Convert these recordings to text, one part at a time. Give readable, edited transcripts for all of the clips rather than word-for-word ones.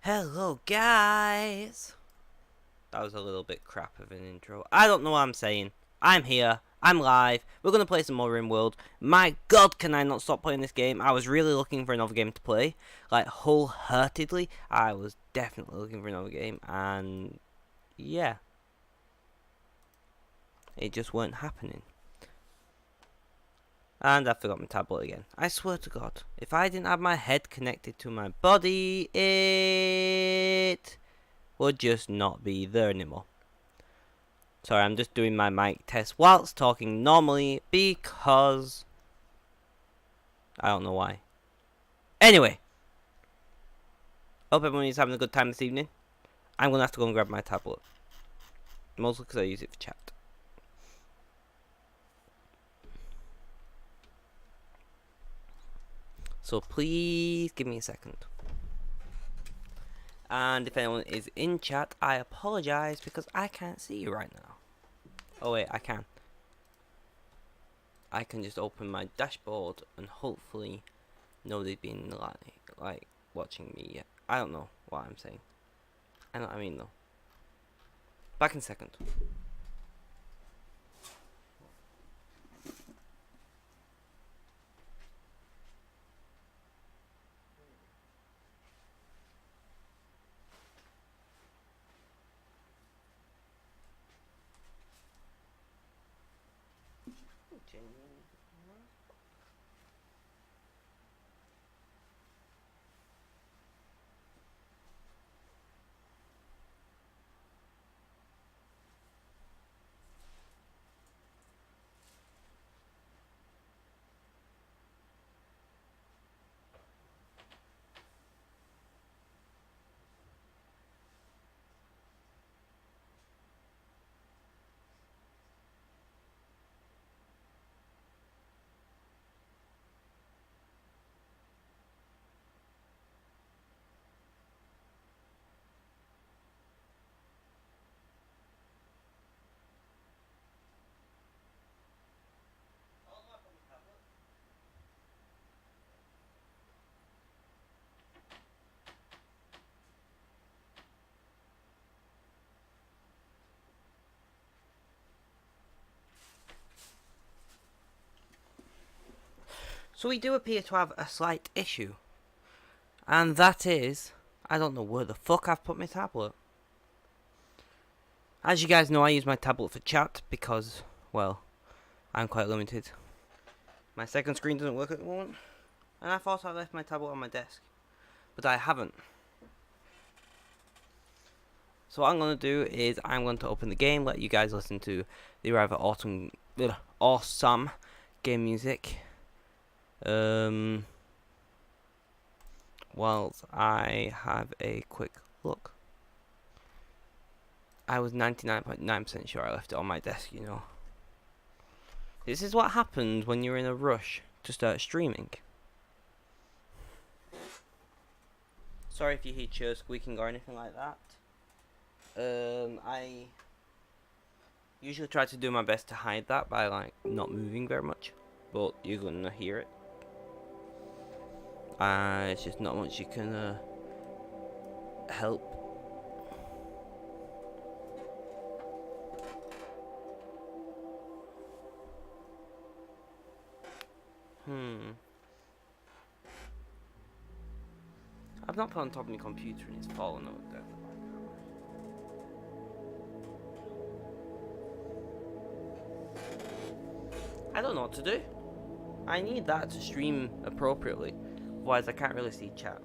Hello guys! That was a little bit crap of an intro. I don't know what I'm saying. I'm here. I'm live. We're going to play some more RimWorld. My god, can I not stop playing this game? I was really looking for another game to play. Like, wholeheartedly. I was definitely looking for another game. And, yeah. It just weren't happening. And I forgot my tablet again. I swear to God. If I didn't have my head connected to my body, it would just not be there anymore. Sorry, I'm just doing my mic test whilst talking normally because I don't know why. Anyway, hope everyone is having a good time this evening. I'm going to have to go and grab my tablet. Mostly because I use it for chat. So please give me a second. And if anyone is in chat, I apologise because I can't see you right now. Oh wait, I can. I can just open my dashboard and hopefully nobody's been like watching me yet. I don't know what I'm saying. I know what I mean though. Back in a second. So we do appear to have a slight issue. And that is, I don't know where the fuck I've put my tablet. As you guys know, I use my tablet for chat because, well, I'm quite limited. My second screen doesn't work at the moment. And I thought I left my tablet on my desk. But I haven't. So what I'm going to do is I'm going to open the game, let you guys listen to the rather awesome game music. Whilst I have a quick look. I was 99.9% sure I left it on my desk, you know. This is what happens when you're in a rush to start streaming. Sorry if you hear chairs squeaking or anything like that. I usually try to do my best to hide that by like not moving very much, but you're gonna hear it. It's just not much you can help. I've not put on top of my computer and it's fallen over there. I don't know what to do. I need that to stream appropriately, otherwise I can't really see chat.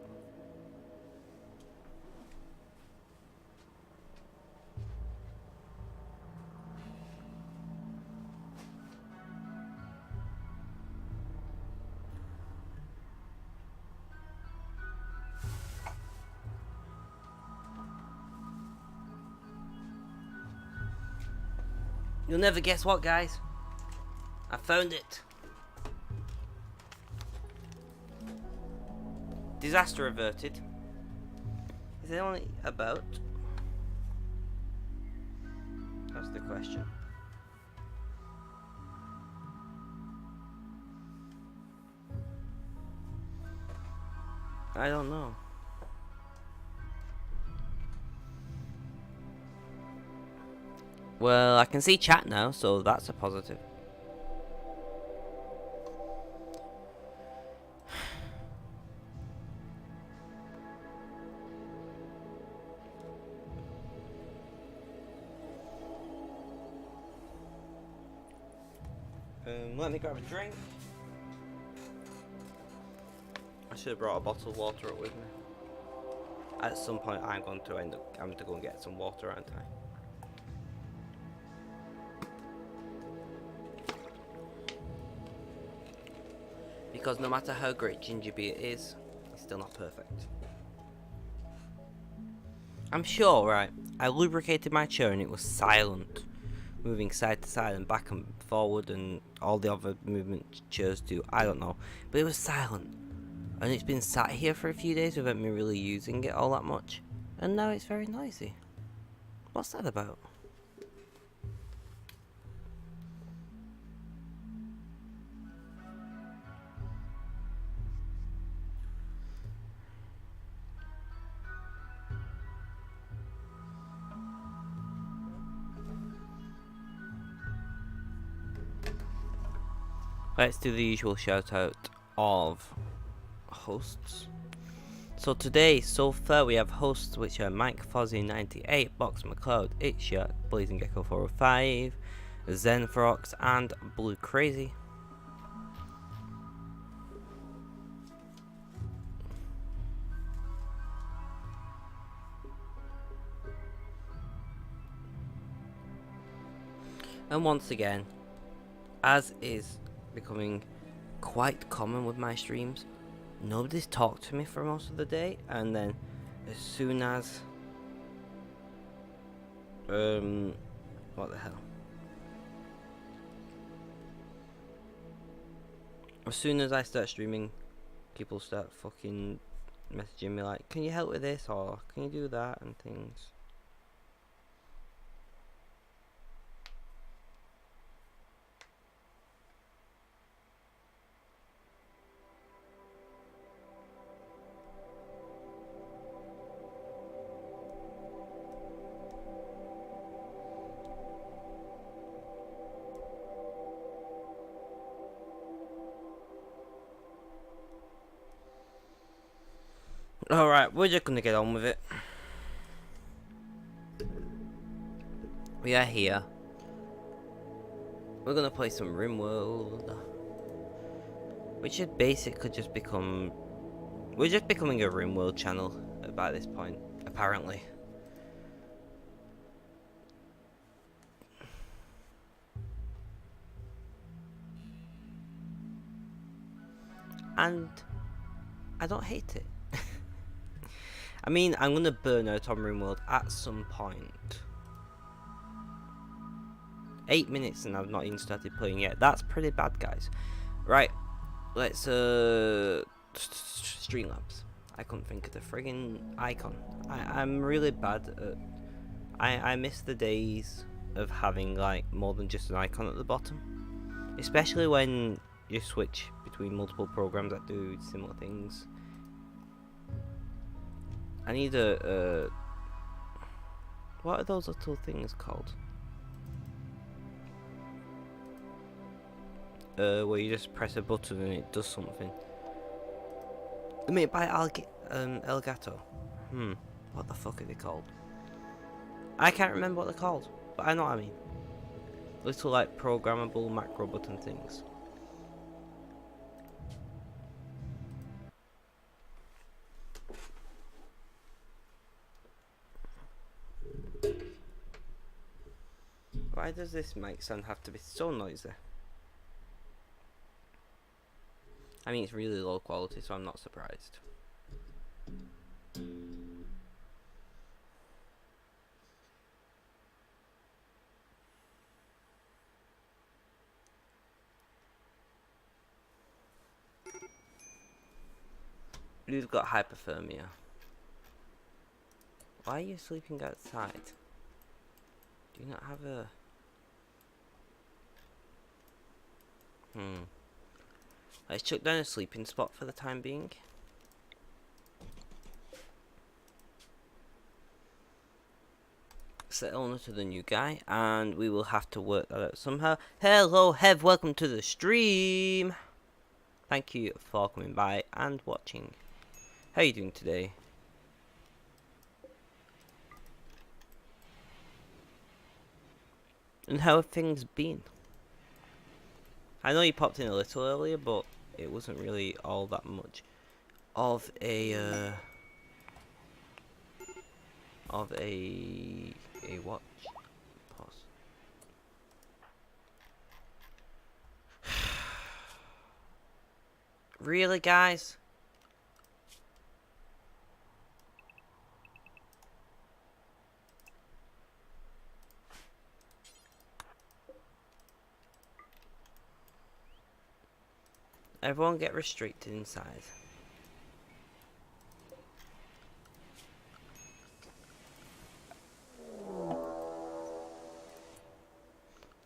You'll never guess what, guys. I found it. Disaster averted. Is it only about? That's the question. I don't know. Well, I can see chat now, so that's a positive. Let me grab a drink. I should have brought a bottle of water up with me. At some point, I'm going to end up having to go and get some water, aren't I? Because no matter how great ginger beer is, it's still not perfect. I'm sure, right? I lubricated my chair and it was silent, moving side to side and back and forward, and all the other movement chairs do. I don't know, but it was silent, and it's been sat here for a few days without me really using it all that much, and now it's very noisy. What's that about? Let's do the usual shout out of hosts. So today, so far, we have hosts which are Mike Fozzy 98, Box McCloud, Itchyak, Blazing Gecko 405, Zenfrox, and Blue Crazy. And once again, as is becoming quite common with my streams, nobody's talked to me for most of the day, and then as soon as what the hell? As soon as I start streaming, people start fucking messaging me like, can you help with this, or can you do that, and things. Alright, we're just gonna get on with it. We are here. We're gonna play some RimWorld, which is basically just become... We're just becoming a RimWorld channel by this point, apparently. And I don't hate it. I mean, I'm gonna burn out on RimWorld at some point. 8 minutes and I've not even started playing yet. That's pretty bad, guys. Right, let's Streamlabs. I couldn't think of the friggin' icon. I'm really bad at... I miss the days of having like more than just an icon at the bottom, especially when you switch between multiple programs that do similar things. I need a what are those little things called? Where you just press a button and it does something. Made by Elgato. What the fuck are they called? I can't remember what they're called, but I know what I mean. Little like programmable macro button things. Why does this mic sound have to be so noisy? I mean, it's really low quality, so I'm not surprised. You've got hypothermia. Why are you sleeping outside? Do you not have a... Let's chuck down a sleeping spot for the time being. asset owner to the new guy, and we will have to work that out somehow. Hello, Hev, welcome to the stream. Thank you for coming by and watching. How are you doing today? And how have things been? I know you popped in a little earlier, but it wasn't really all that much of a watch. Pause. Really, guys? Everyone get restricted inside.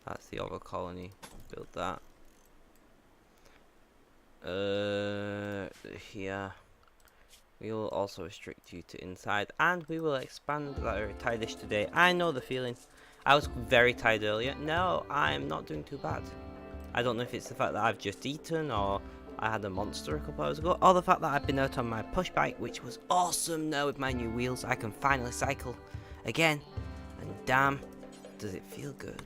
That's the other colony. Build that. Here. We will also restrict you to inside, and we will expand that tidish today. I know the feeling. I was very tired earlier. No, I'm not doing too bad. I don't know if it's the fact that I've just eaten, or I had a monster a couple hours ago, or the fact that I've been out on my push bike, which was awesome. Now with my new wheels, I can finally cycle again, and damn, does it feel good.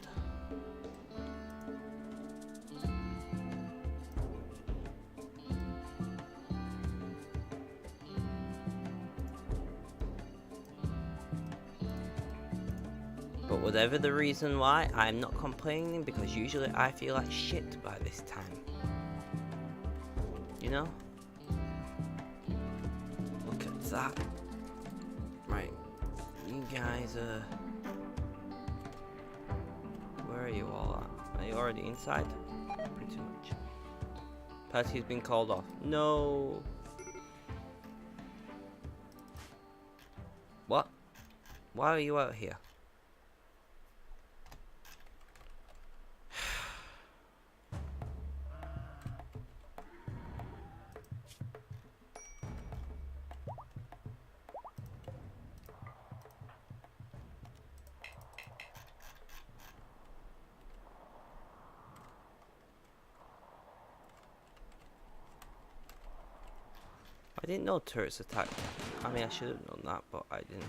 But whatever the reason why, I'm not complaining, because usually I feel like shit by this time. You know? Look at that. Right. You guys, where are you all at? Are you already inside? Pretty much. Party's been called off. No! What? Why are you out here? I didn't know turrets attacked. I mean, I should have known that, but I didn't.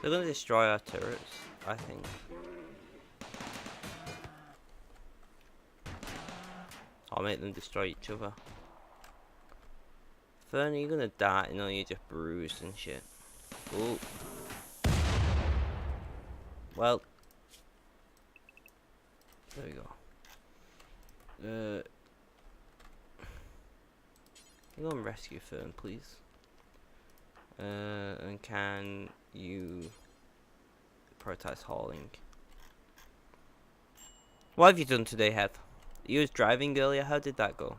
They're gonna destroy our turrets, I think. I'll make them destroy each other. Fern, you're gonna die. No, you're just bruised and shit. Ooh. Well. There we go. You go and rescue Fern, please. And can you prioritize hauling? What have you done today, Heath? You was driving earlier. How did that go?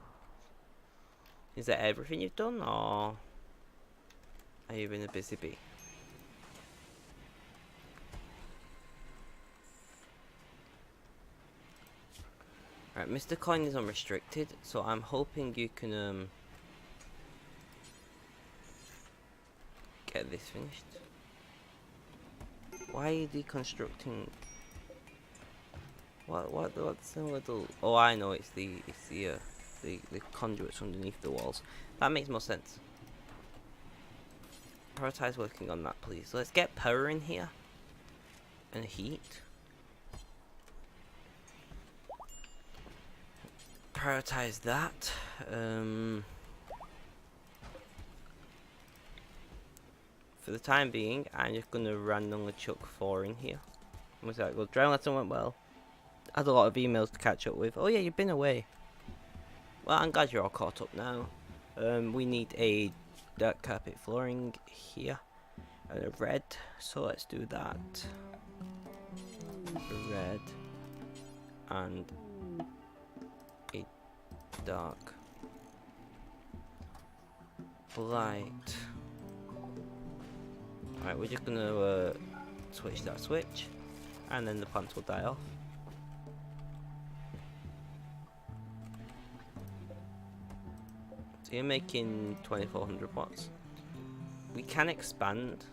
Is that everything you've done, or are you been a busy bee? Right, Mr. Coin is unrestricted, so I'm hoping you can get this finished. Why are you deconstructing? What's the little? Oh, I know, it's the conduits underneath the walls. That makes more sense. Prioritize working on that, please. Let's get power in here and heat. Prioritize that. For the time being, I'm just gonna randomly chuck 4 in here. Was that good? Drown lesson went well. Had a lot of emails to catch up with. Oh yeah, you've been away. Well, I'm glad you're all caught up now. We need a dark carpet flooring here and a red. So let's do that. Red and a dark light. Alright, we're just gonna switch that switch, and then the pants will die off. So you're making 2400 watts. we can expand.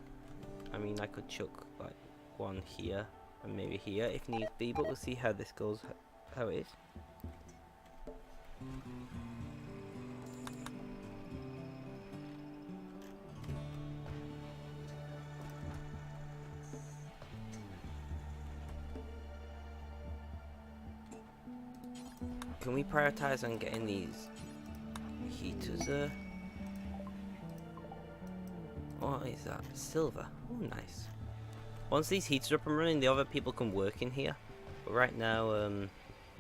I mean, I could chuck like one here and maybe here if needs be, but we'll see how this goes, how it is. Can we prioritize on getting these heaters there? What is that? Silver. Oh, nice. Once these heaters are up and running, the other people can work in here. But right now,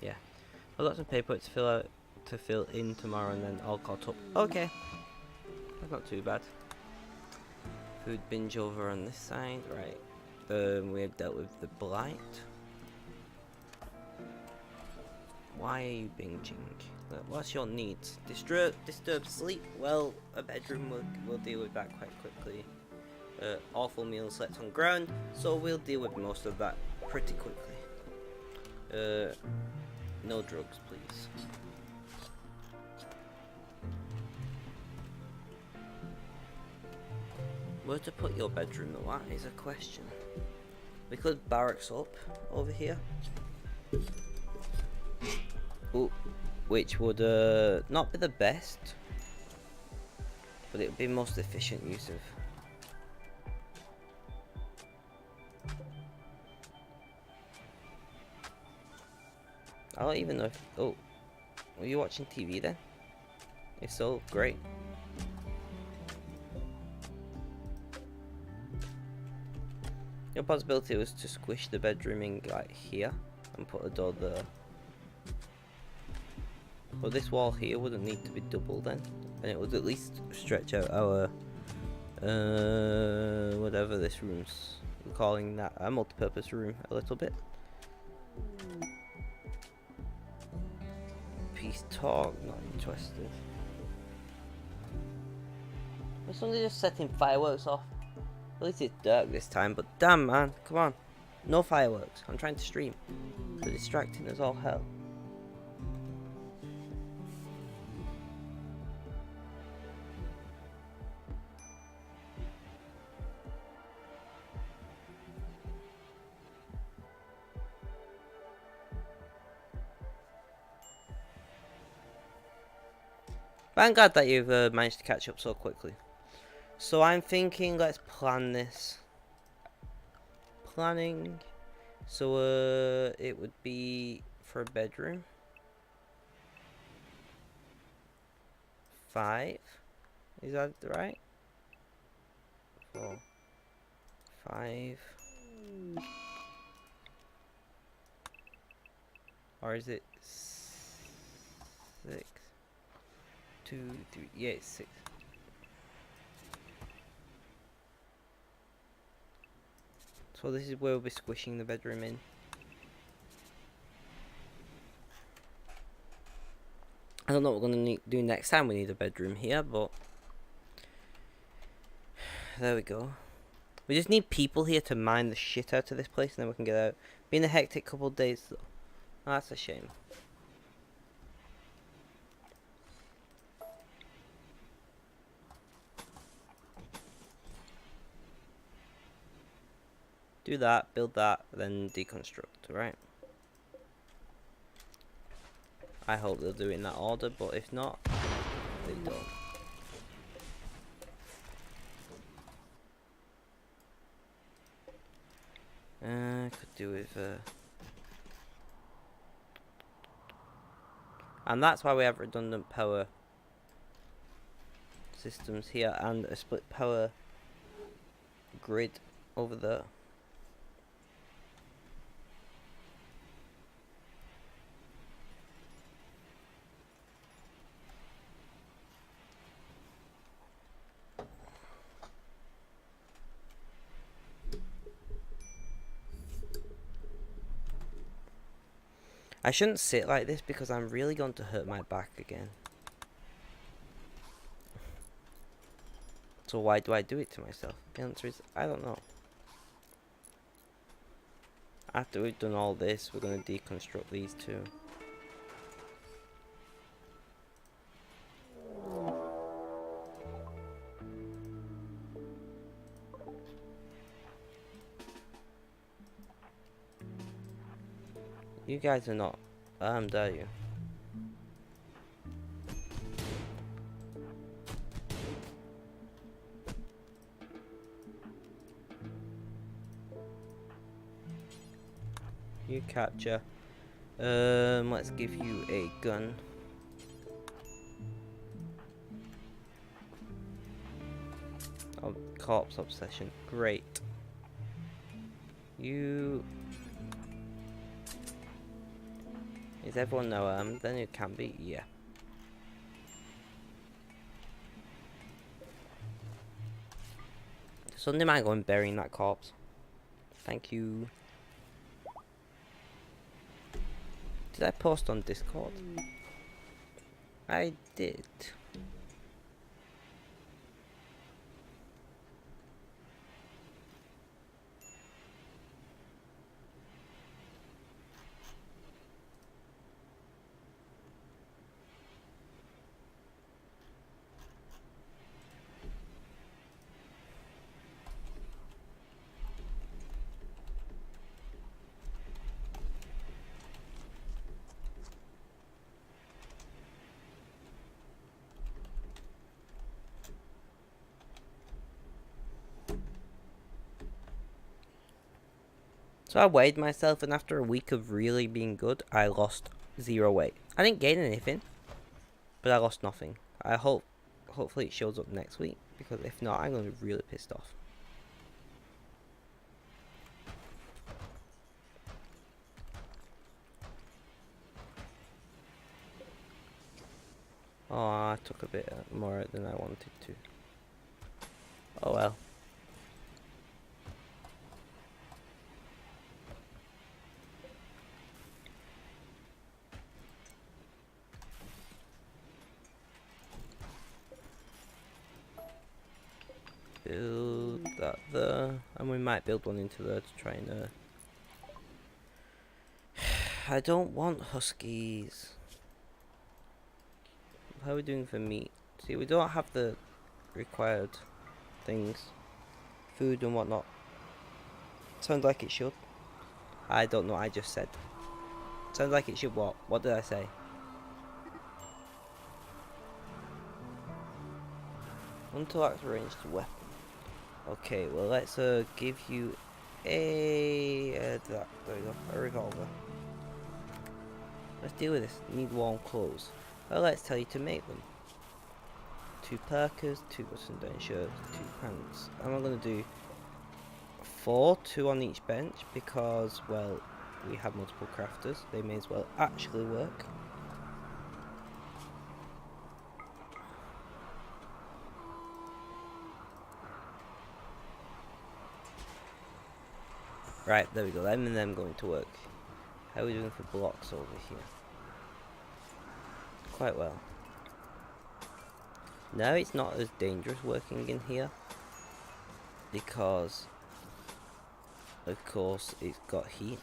yeah. I've got some paper to fill in tomorrow, and then all caught up. Okay. That's not too bad. Food binge over on this side, right. We have dealt with the blight. Why are you binging? What's your needs? Disturb sleep? Well, a bedroom will deal with that quite quickly. Awful meals left on ground, so we'll deal with most of that pretty quickly. No drugs, please. Where to put your bedroom though? That is a question. We could barracks up over here. Ooh, which would not be the best, but it would be most efficient use of. I don't even know if. Oh, were you watching TV then? If so, great. The possibility was to squish the bedroom in like here and put a door there. But this wall here wouldn't need to be double then, and it would at least stretch out our whatever this room's, we're calling that a multi-purpose room a little bit. Peace talk, not interested. Was somebody just setting fireworks off? At least it's dark this time, but damn man, come on. No fireworks, I'm trying to stream. They're distracting as all hell. But I'm glad that you've managed to catch up so quickly. So I'm thinking, let's plan this. Planning. So it would be for a bedroom. 5. Is that right? 4, 5. Or is it 6? 2, 3, yeah, 6. So this is where we'll be squishing the bedroom in. I don't know what we're going to do next time we need a bedroom here, but there we go. We just need people here to mine the shit out of this place, and then we can get out. Been a hectic couple of days though. Oh, that's a shame. Do that, build that, then deconstruct, right? I hope they'll do it in that order, but if not, they don't. Could do with and that's why we have redundant power systems here and a split power grid over there. I shouldn't sit like this because I'm really going to hurt my back again. So why do I do it to myself? The answer is, I don't know. After we've done all this, we're going to deconstruct these two. You guys are not armed, are you? You capture. Let's give you a gun. Oh, corpse obsession. Great. You... Is everyone now armed? Then it can be, yeah. Sunday might go and burying that corpse. Thank you. Did I post on Discord? I did. So I weighed myself, and after a week of really being good, I lost 0 weight. I didn't gain anything, but I lost nothing. Hopefully it shows up next week, because if not, I'm going to be really pissed off. Oh, I took a bit more than I wanted to. Oh well. Build that there, and we might build one into there to try and I don't want huskies. How are we doing for meat? See, we don't have the required things. Food and whatnot. Sounds like it should. I don't know what I just said. Sounds like it should what? What did I say? Intellect ranged weapon. Okay, well let's give you there we go, a revolver. Let's deal with this. Need warm clothes. Well, let's tell you to make them. 2 parkas, 2 button-down shirts, 2 pants. And I'm gonna do 4, 2 on each bench because, well, we have multiple crafters. They may as well actually work. Right, there we go. Them and them going to work. How are we doing for blocks over here? Quite well. Now it's not as dangerous working in here because, of course, it's got heat.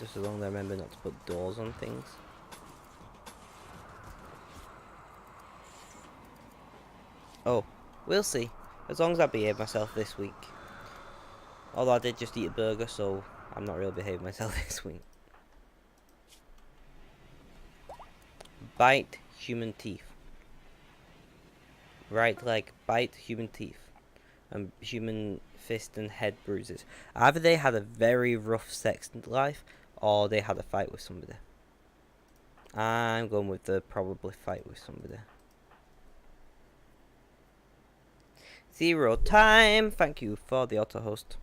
Just as long as I remember not to put doors on things. Oh, we'll see. As long as I behave myself this week. Although I did just eat a burger, so I'm not really behaving myself this week. Bite human teeth. Right leg, bite human teeth. And human fist and head bruises. Either they had a very rough sex life, or they had a fight with somebody. I'm going with the probably fight with somebody. 0 time. Thank you for the auto host.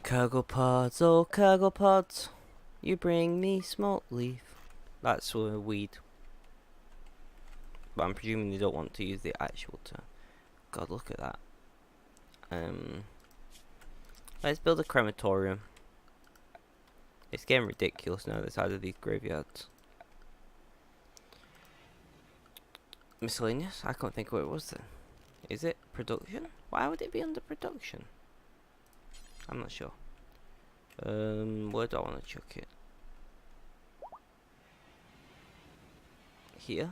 Cargo pods, oh cargo pods, you bring me smoke leaf. That's a weed. But I'm presuming you don't want to use the actual term. God, look at that. Let's build a crematorium. It's getting ridiculous now, the size of these graveyards. Miscellaneous? I can't think what it was then. Is it production? Why would it be under production? I'm not sure. Where do I want to chuck it? Here?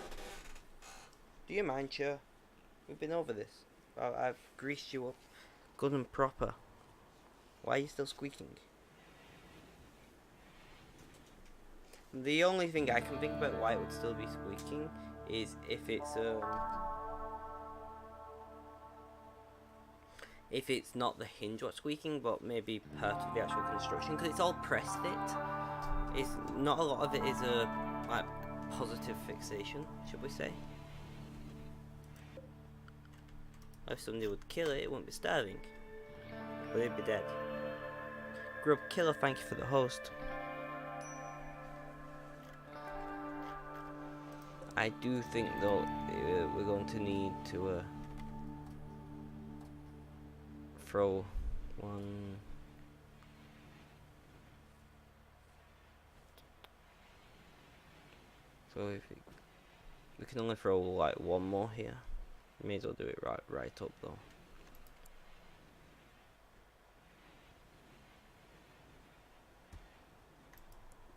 Do you mind, Chair? We've been over this. I've greased you up good and proper. Why are you still squeaking? The only thing I can think about why it would still be squeaking is if it's not the hinge what's squeaking, but maybe part of the actual construction, because it's all press fit. It's not a lot of it is a like positive fixation, should we say? If somebody would kill it, it wouldn't be starving, but it'd be dead. Grub Killer, thank you for the host. I do think though we're going to need to throw one. So if we can only throw like one more here, we may as well do it right up though.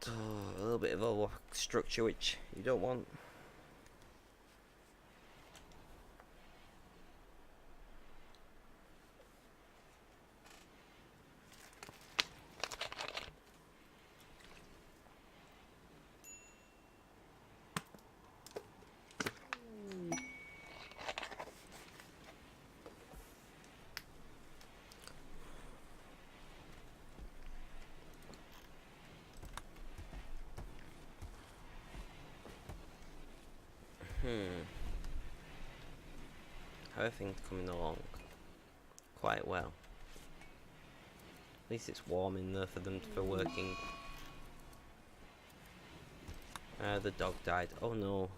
So a little bit of a structure which you don't want. Everything's coming along quite well. At least it's warm in there for them for working. The dog died. Oh no.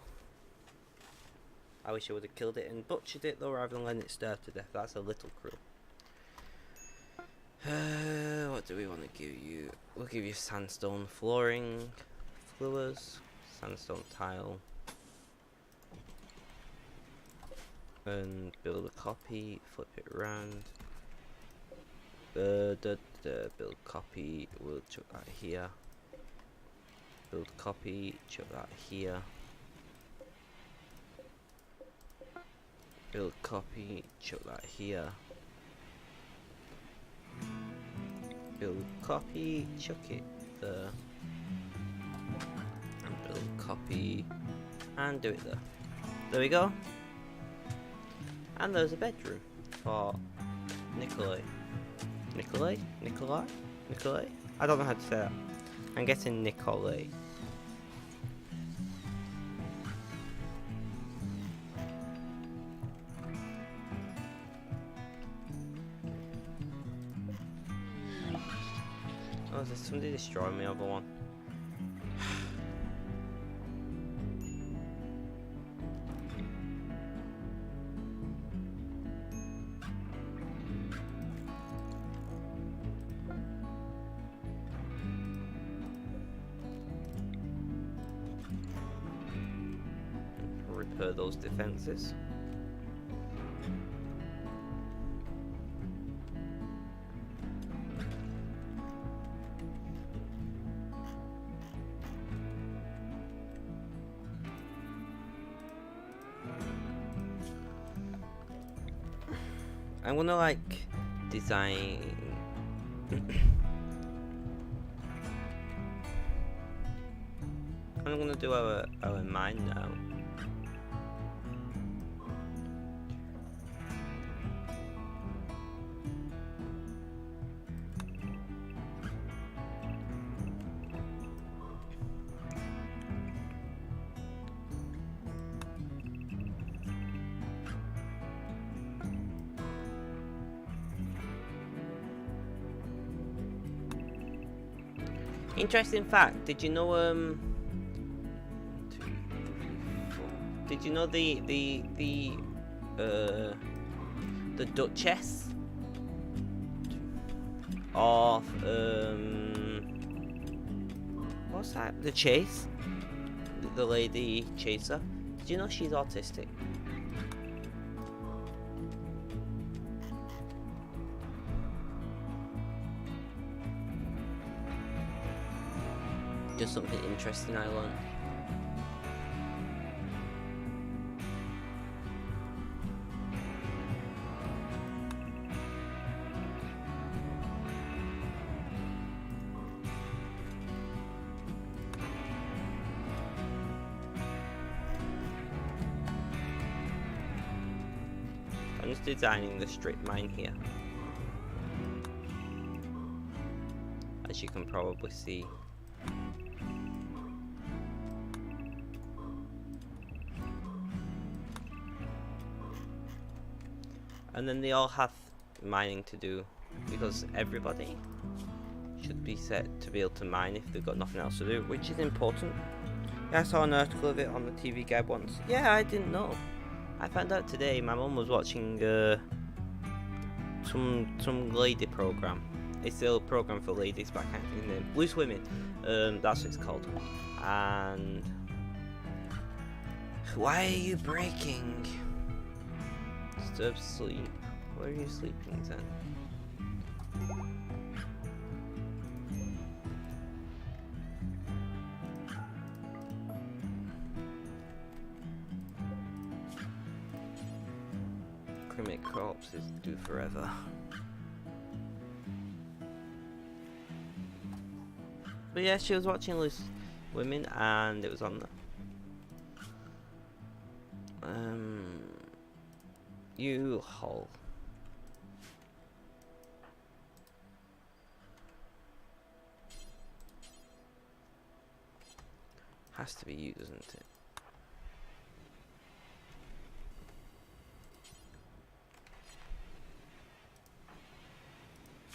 I wish I would have killed it and butchered it though, rather than letting it starve to death. That's a little cruel. What do we want to give you? We'll give you sandstone flooring, floors, sandstone tile. And build a copy, flip it around. Build copy, we'll chuck that here. Build copy, chuck that here. Build copy, chuck that here. Build copy, chuck it there. And build copy, and do it there. There we go. And there's a bedroom for Nikolai. Nikolai? I don't know how to say that. I'm guessing Nikolai. Oh, is there somebody destroying me over one? Repair those defenses. I'm gonna like design I'm gonna do our mine now. Interesting fact, did you know did you know the Duchess of what's that? The Chase? The lady chaser? Did you know she's autistic? Just something interesting I learned. I'm just designing the strip mine here, as you can probably see. And then they all have mining to do, because everybody should be set to be able to mine if they've got nothing else to do, which is important. Yeah, I saw an article of it on the TV Guide once. Yeah, I didn't know. I found out today. My mum was watching some lady program. It's still a program for ladies, but I can't think of the name. Loose Women. That's what it's called. And why are you breaking? Disturb sleep. Where are you sleeping then? Cremate corpses do forever. But yeah, she was watching Loose Women and it was on there. U-Haul. Has to be you, doesn't it?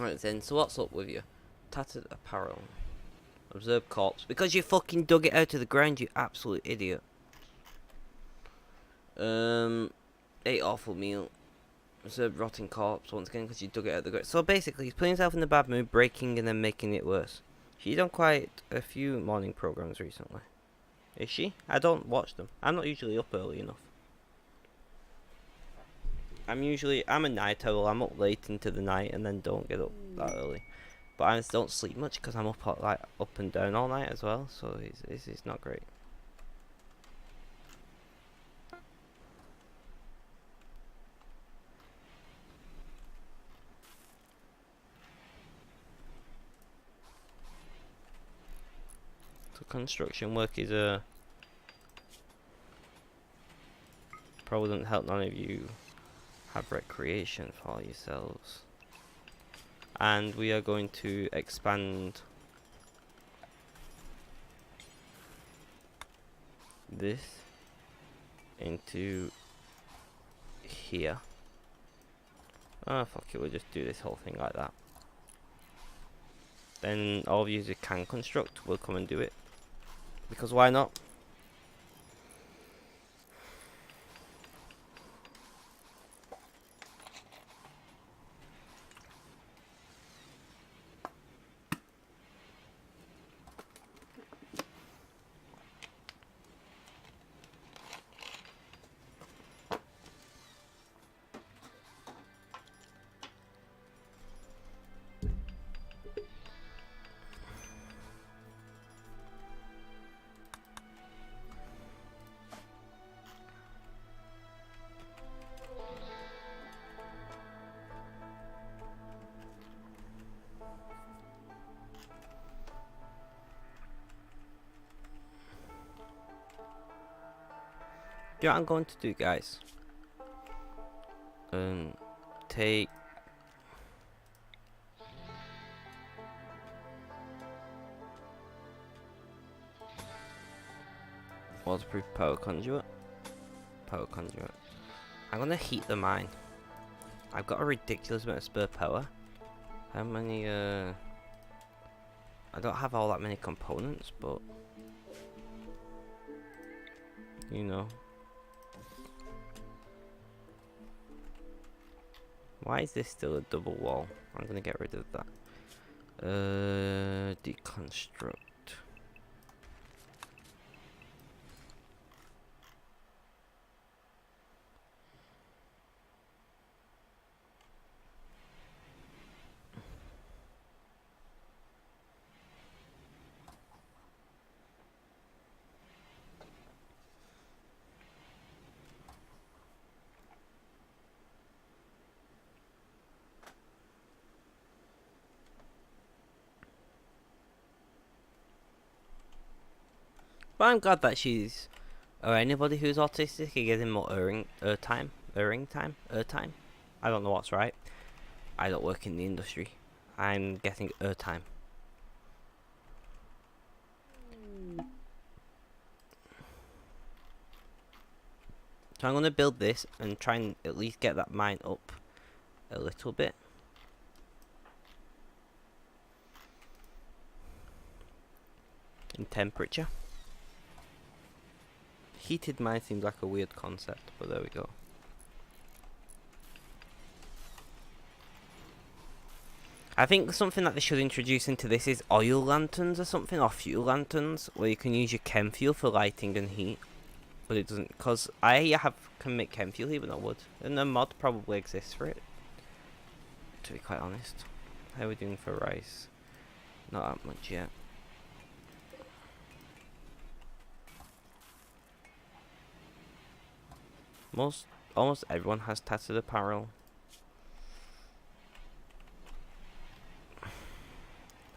Right then, so what's up with you? Tattered apparel. Observe corpse. Because you fucking dug it out of the ground, you absolute idiot. Ate awful meal. Observe rotting corpse once again because you dug it out of the ground. So basically, he's putting himself in the bad mood, breaking and then making it worse. She's done quite a few morning programs recently. Is she? I don't watch them. I'm not usually up early enough. I'm a night owl. I'm up late into the night and then don't get up that early. But I just don't sleep much because I'm up like up and down all night as well. So it's not great. So construction work is probably doesn't help none of you have recreation for yourselves. And we are going to expand this into here. Oh fuck it, we'll just do this whole thing like that. Then all of you who can construct will come and do it. Because why not? You know what I'm going to do, guys? Take waterproof power conduit. I'm gonna heat the mine. I've got a ridiculous amount of spare power. How many? I don't have all that many components, but you know. Why is this still a double wall? I'm gonna get rid of that. Deconstruct. But I'm glad that she's, or anybody who's autistic, is getting more airtime. I don't know what's right. I don't work in the industry. I'm getting airtime. So I'm going to build this and try and at least get that mine up a little bit. In temperature. Heated mine seems like a weird concept, but there we go. I think something that they should introduce into this is oil lanterns or something, or fuel lanterns, where you can use your chem fuel for lighting and heat. But it doesn't, because I can make chem fuel here, but not wood. And a mod probably exists for it, to be quite honest. How are we doing for rice? Not that much yet. Almost everyone has tattooed apparel.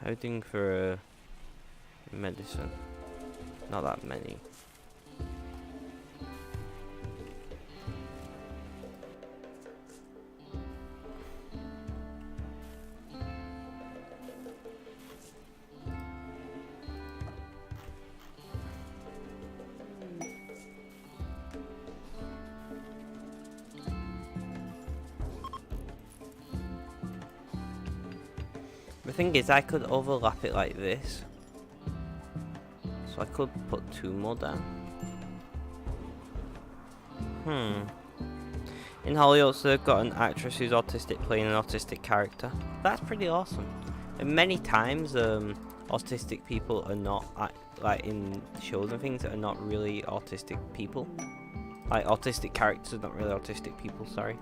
How are we doing for medicine? Not that many. The thing is, I could overlap it like this. So I could put 2 more down. In Hollyoaks, they've got an actress who's autistic playing an autistic character. That's pretty awesome. And many times, autistic people are not, like in shows and things, are not really autistic people. Like, autistic characters are not really autistic people, sorry.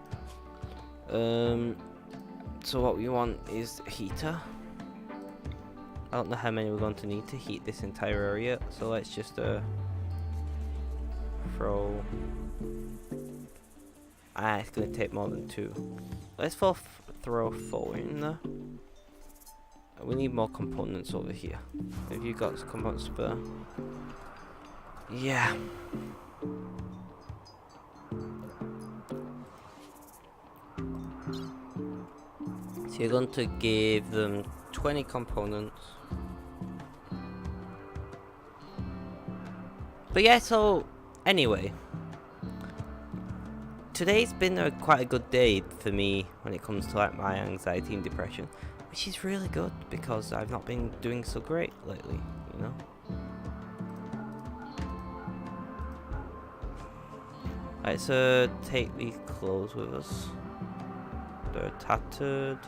So what we want is a heater. I don't know how many we're going to need to heat this entire area, so let's just throw. It's going to take more than 2. Let's throw 4 in there. We need more components over here. Have you got some components spare? Yeah. So you're going to give them 20 components. But yeah, so anyway, today's been quite a good day for me when it comes to like my anxiety and depression, which is really good because I've not been doing so great lately, you know. Right, so take these clothes with us. They're tattered.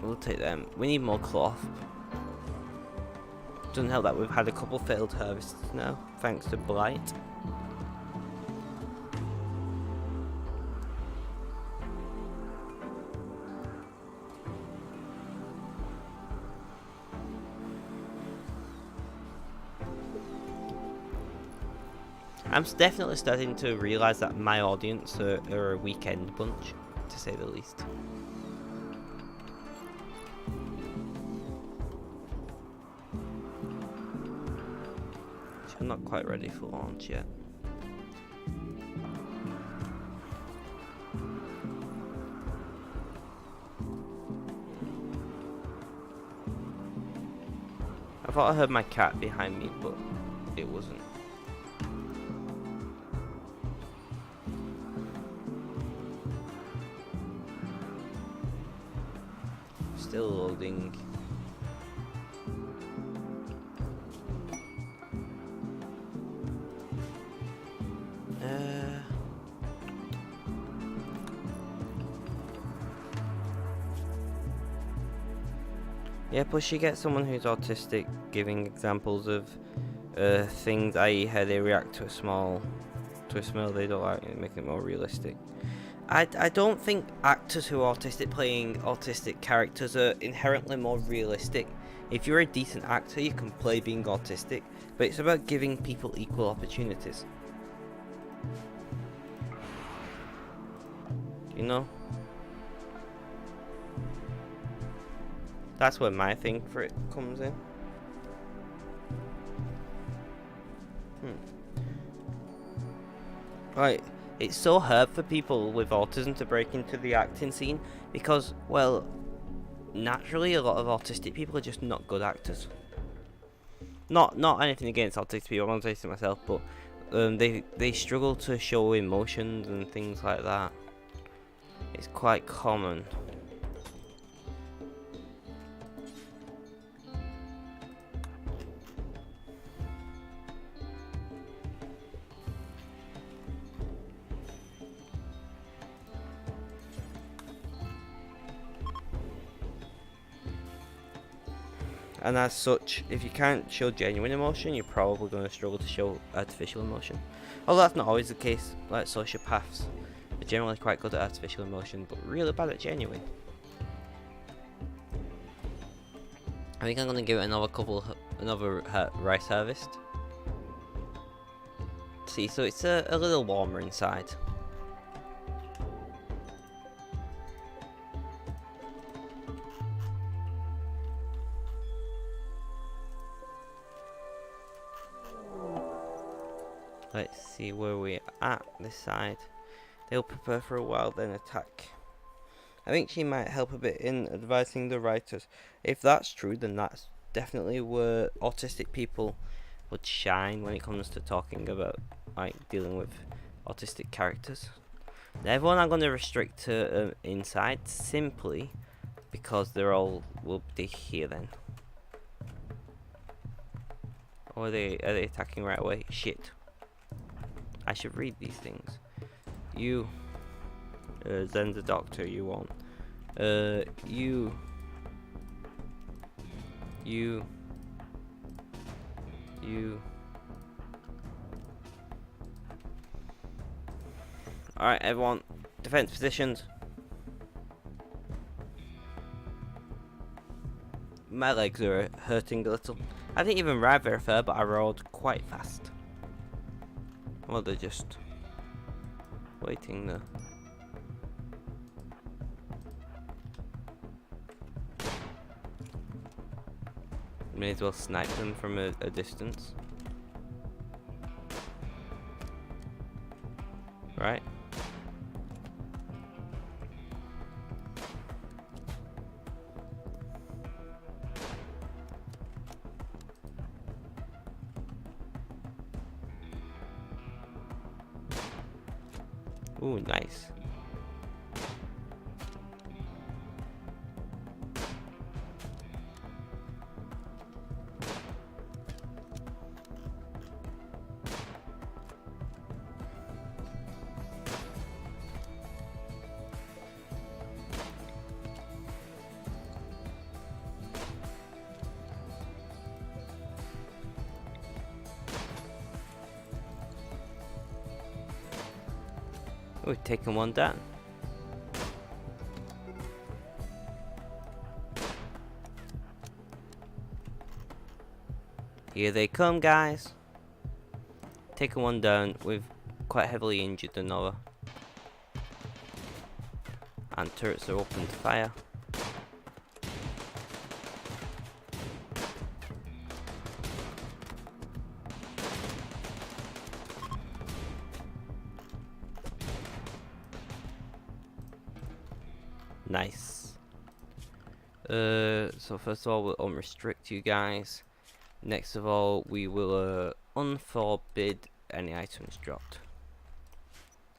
We'll take them. We need more cloth. Doesn't help that we've had a couple failed harvests now, thanks to blight. I'm definitely starting to realise that my audience are a weekend bunch, to say the least. I'm not quite ready for launch yet. I thought I heard my cat behind me, but it wasn't. Still loading. Yeah, plus you get someone who's autistic giving examples of things, i.e. how they react to a smell they don't like, making it more realistic. I don't think actors who are autistic playing autistic characters are inherently more realistic. If you're a decent actor, you can play being autistic, but it's about giving people equal opportunities. You know? That's where my thing for it comes in. Right, it's so hard for people with autism to break into the acting scene because, well, naturally a lot of autistic people are just not good actors. Not anything against autistic people, I'm not saying to myself, but they struggle to show emotions and things like that. It's quite common. And as such, if you can't show genuine emotion, you're probably going to struggle to show artificial emotion. Although that's not always the case. Like sociopaths are generally quite good at artificial emotion, but really bad at genuine. I think I'm going to give it another rice harvest. See, so it's a little warmer inside. Let's see where we're at this side. They'll prepare for a while, then attack. I think she might help a bit in advising the writers. If that's true, then that's definitely where autistic people would shine when it comes to talking about, like, dealing with autistic characters. Everyone I'm going to restrict to inside, simply because they're all will be here then. Or are they attacking right away? Shit. I should read these things. You, then the doctor, you won't. You. Alright, everyone, defense positions. My legs are hurting a little. I didn't even ride very far, but I rode quite fast. Well, they're just waiting there. May as well snipe them from a distance. Right. Ooh, nice. We've taken one down. Here they come, guys. Taken one down. We've quite heavily injured another. And turrets are open to fire. Nice. So first of all, we'll unrestrict you guys. Next of all, we will unforbid any items dropped.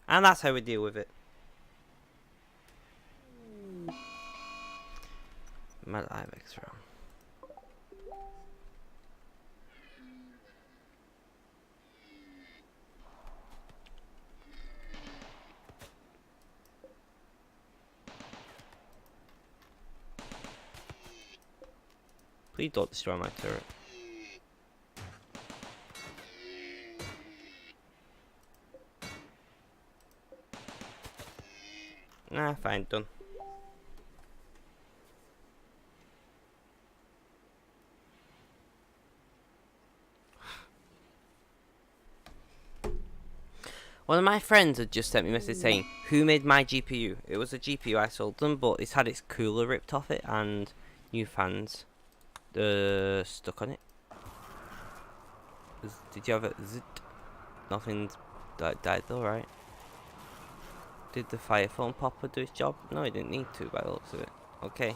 And that's how we deal with it. Mad Ibex round. Please don't destroy my turret. Nah, fine, done. One of my friends had just sent me a message saying, who made my GPU? It was a GPU I sold them, but it's had its cooler ripped off it and new fans stuck on it. Did you have it? Nothing's That died though, right? Did the fire foam popper do his job? No, he didn't need to by the looks of it. Okay.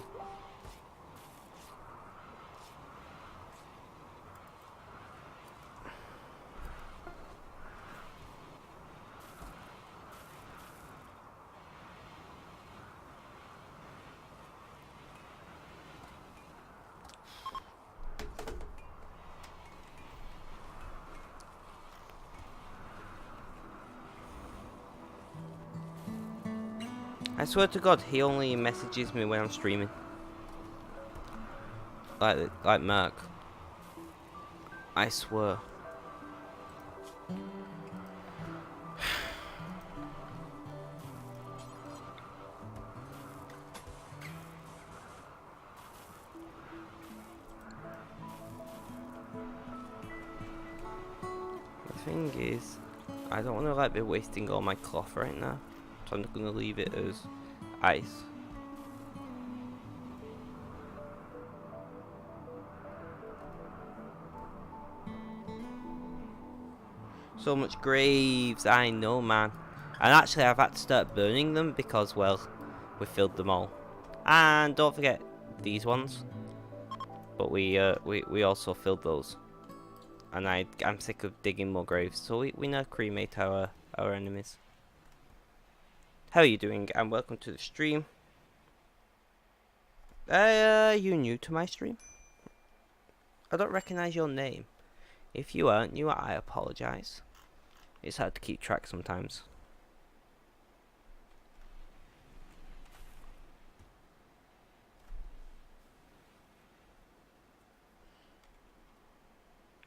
I swear to God, he only messages me when I'm streaming. Like Mark. I swear. The thing is, I don't want to like be wasting all my cloth right now, so I'm gonna leave it as ice. So much graves, I know, man. And actually, I've had to start burning them because, well, we filled them all. And don't forget these ones. But we also filled those. And I'm sick of digging more graves, so we now cremate our enemies. How are you doing? And welcome to the stream. You new to my stream? I don't recognize your name. If you aren't new, I apologize. It's hard to keep track sometimes.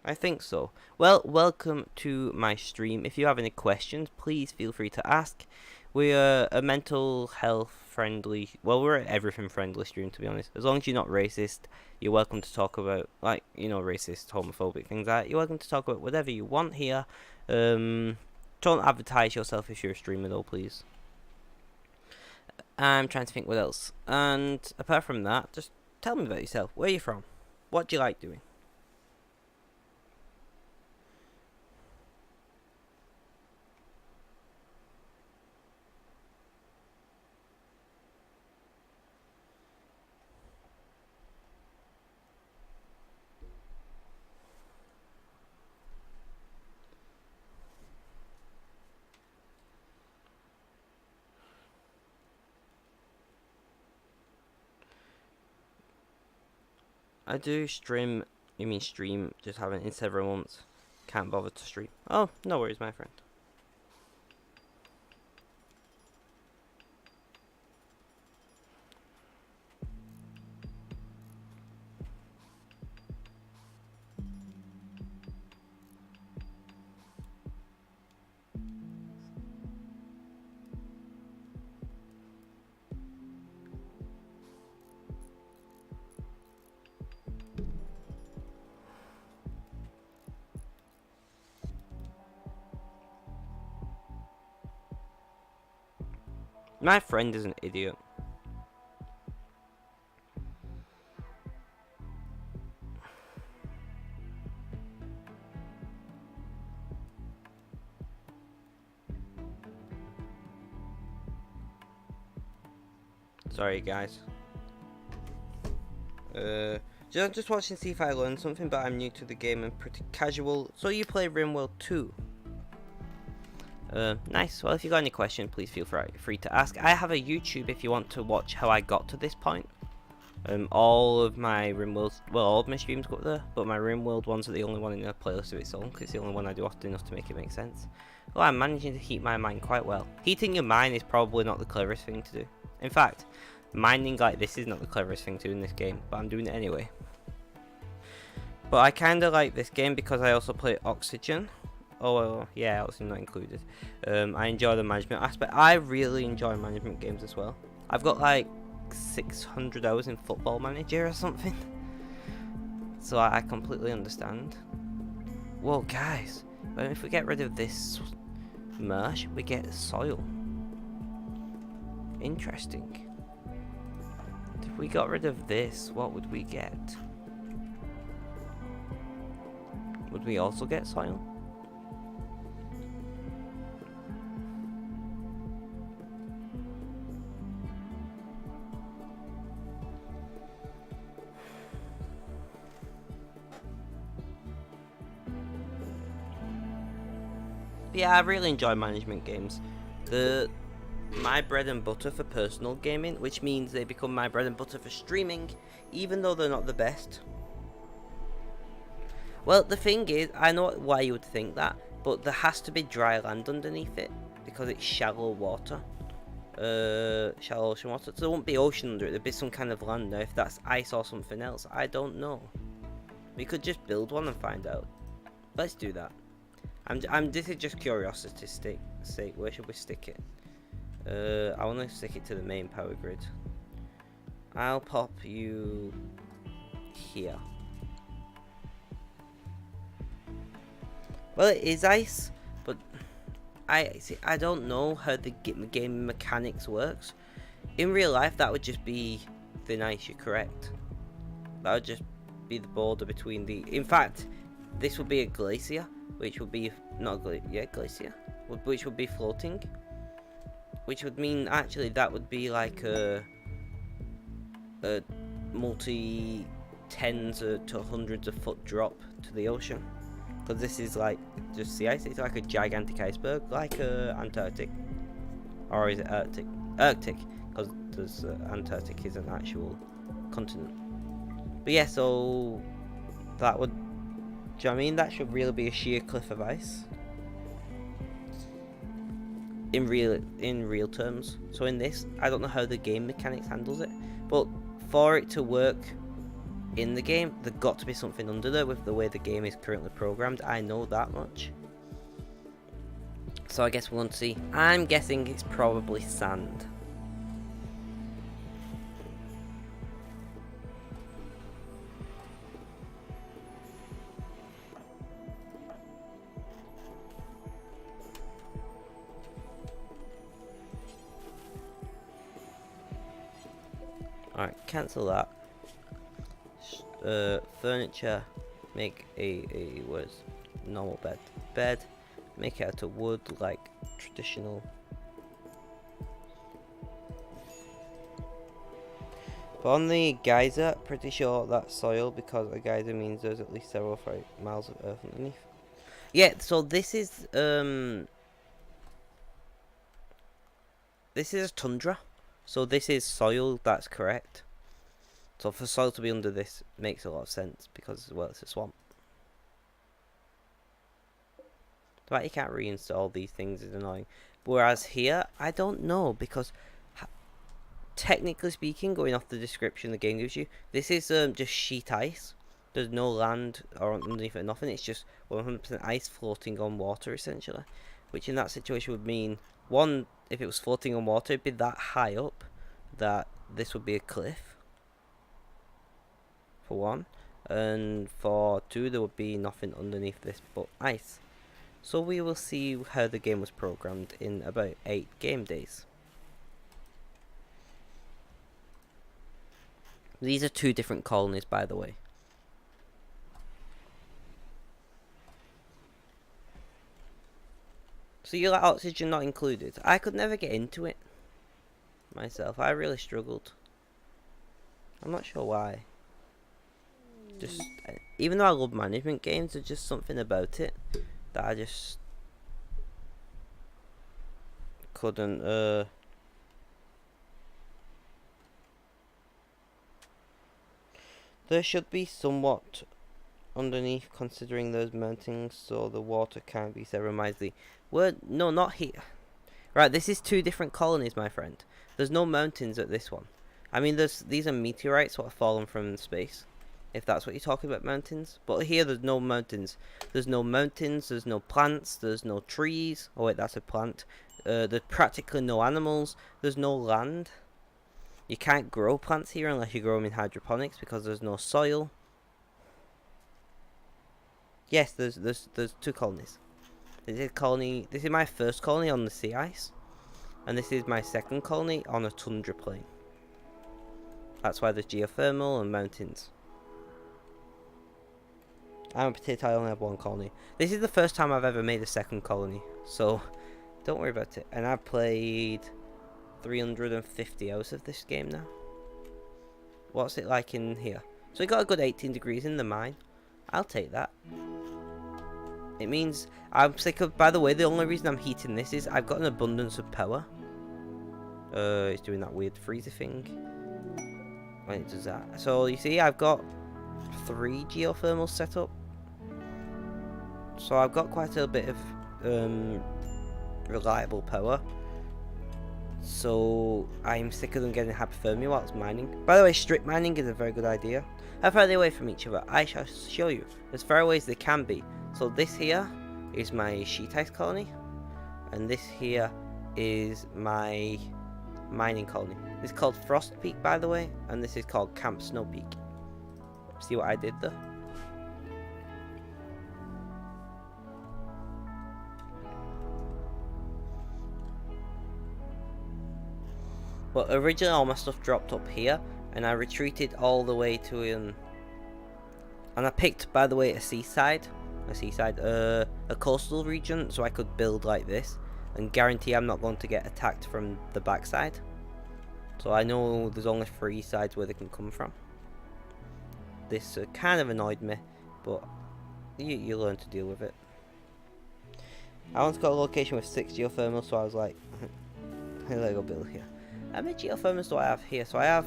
I think so. Well, welcome to my stream. If you have any questions, please feel free to ask. We are a mental health friendly, well, we're an everything friendly stream, to be honest. As long as you're not racist, you're welcome to talk about, like, you know, racist, homophobic things like that. You're welcome to talk about whatever you want here. Don't advertise yourself if you're a streamer though, please. I'm trying to think what else. And apart from that, just tell me about yourself. Where are you from? What do you like doing? I do stream, you mean stream, just haven't in several months. Can't bother to stream. Oh, no worries, my friend. My friend is an idiot. Sorry, guys. Just watching see if I learn something, but I'm new to the game and pretty casual. So you play RimWorld 2? Nice. Well, if you got any questions, please feel free to ask. I have a YouTube if you want to watch how I got to this point. All of my RimWorld, well, all of my streams go up there, but my RimWorld ones are the only one in a playlist of its own, because it's the only one I do often enough to make it make sense. Well, I'm managing to heat my mine quite well. Heating your mine is probably not the cleverest thing to do. In fact, mining like this is not the cleverest thing to do in this game, but I'm doing it anyway. But I kind of like this game because I also play Oxygen. Oh, well, yeah, Oxygen not included. I enjoy the management aspect. I really enjoy management games as well. I've got like 600 hours in Football Manager or something. So I completely understand. Whoa, guys. If we get rid of this marsh, we get soil. Interesting. If we got rid of this, what would we get? Would we also get soil? But yeah, I really enjoy management games. They're my bread and butter for personal gaming, which means they become my bread and butter for streaming, even though they're not the best. Well, the thing is, I know why you would think that, but there has to be dry land underneath it, because it's shallow water. Shallow ocean water. So there won't be ocean under it, there'll be some kind of land there. If that's ice or something else, I don't know. We could just build one and find out. Let's do that. This is just curiosity's sake. Where should we stick it? I want to stick it to the main power grid. I'll pop you here. Well, it is ice, but I don't know how the game mechanics works. In real life, that would just be thin ice. You're correct. That would just be the border between the. In fact, this would be a glacier, which would be not glacier, which would be floating. Which would mean actually that would be like a multi tens to hundreds of foot drop to the ocean. Because this is like just sea ice. It's like a gigantic iceberg, like Antarctic, or is it Arctic? Arctic, because there's Antarctic is an actual continent. But yeah, so that would. Do you know what I mean? That should really be a sheer cliff of ice. In real terms. So in this, I don't know how the game mechanics handles it, but for it to work in the game, there's got to be something under there with the way the game is currently programmed. I know that much. So I guess we'll see. I'm guessing it's probably sand. Alright, cancel that. Furniture, make a what is normal bed, make it out of wood like traditional. But on the geyser, pretty sure that's soil, because a geyser means there's at least several miles of earth underneath. Yeah, so this is a tundra. So this is soil, that's correct. So for soil to be under this makes a lot of sense, because, well, it's a swamp. The fact you can't reinstall these things is annoying. Whereas here, I don't know, because technically speaking, going off the description the game gives you, this is just sheet ice. There's no land or underneath it, nothing. It's just 100% ice floating on water, essentially. Which in that situation would mean, one, if it was floating on water, it'd be that high up that this would be a cliff. For one. And for two, there would be nothing underneath this but ice. So we will see how the game was programmed in about 8 game days. These are 2 different colonies, by the way. So you like oxygen not included? I could never get into it myself. I really struggled. I'm not sure why. Just even though I love management games, there's just something about it that I just couldn't. There should be somewhat underneath, considering those mountains, so the water can't be minimize the word. No, not here. Right, this is 2 different colonies, my friend. There's no mountains at this one. I mean, these are meteorites what have fallen from space, if that's what you're talking about, mountains. But here, there's no mountains. There's no mountains. There's no plants. There's no trees. Oh wait, that's a plant. There's practically no animals. There's no land. You can't grow plants here unless you grow them in hydroponics, because there's no soil. Yes, there's 2 colonies. This is my first colony on the sea ice, and this is my second colony on a tundra plain. That's why there's geothermal and mountains. I'm a potato, I only have 1 colony. This is the first time I've ever made a second colony, so don't worry about it. And I've played 350 hours of this game now. What's it like in here? So we got a good 18 degrees in the mine. I'll take that. It means I'm sick of. By the way, the only reason I'm heating this is I've got an abundance of power. It's doing that weird freezer thing when it does that. So you see, I've got 3 geothermals set up. So I've got quite a bit of reliable power. So I'm sick of them getting hypothermia whilst mining. By the way, strip mining is a very good idea. How far are they away from each other? I shall show you. As far away as they can be. So this here is my sheet ice colony. And this here is my mining colony. This is called Frost Peak, by the way. And this is called Camp Snow Peak. See what I did there? But originally all my stuff dropped up here, and I retreated all the way to and I picked, by the way, a coastal region, so I could build like this and guarantee I'm not going to get attacked from the backside. So I know there's only 3 sides where they can come from. This kind of annoyed me, but you learn to deal with it. I once got a location with 6 geothermals, so I was like, let go build here. How many geothermals do I have here? So I have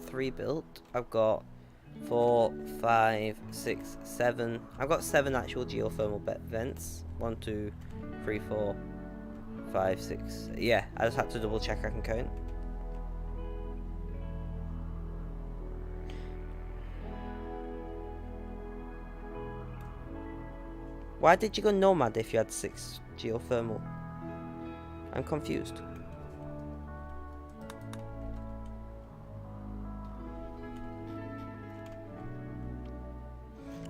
3 built. I've got 4, 5, 6, 7. I've got 7 actual geothermal vents. 1, 2, 3, 4, 5, 6. Yeah, I just had to double check I can count. Why did you go nomad if you had 6 geothermal? I'm confused.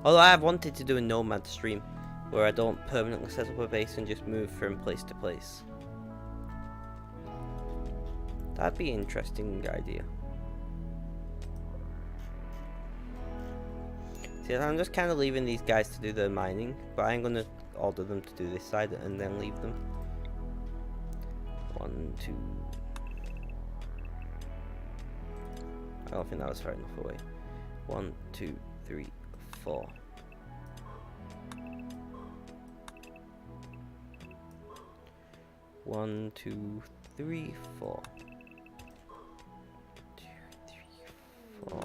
Although I have wanted to do a nomad stream where I don't permanently set up a base and just move from place to place. That'd be an interesting idea. See, I'm just kind of leaving these guys to do their mining, but I'm going to order them to do this side and then leave them. 1, 2. I don't think that was far enough away. 1, 2, 3, 4. One, 2, 3, 4. 2, 3, 4.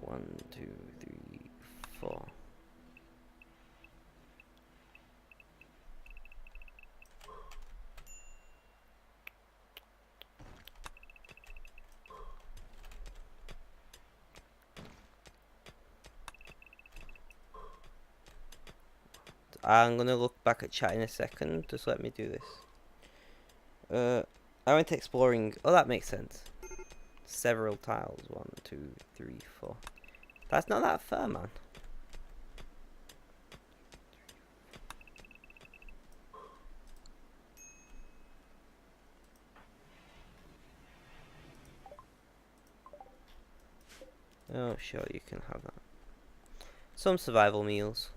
1, 2, 3, 4. I'm gonna look back at chat in a second. Just let me do this. I went exploring. Oh, that makes sense. Several tiles. 1, 2, 3, 4. That's not that far, man. Oh, sure, you can have that. Some survival meals.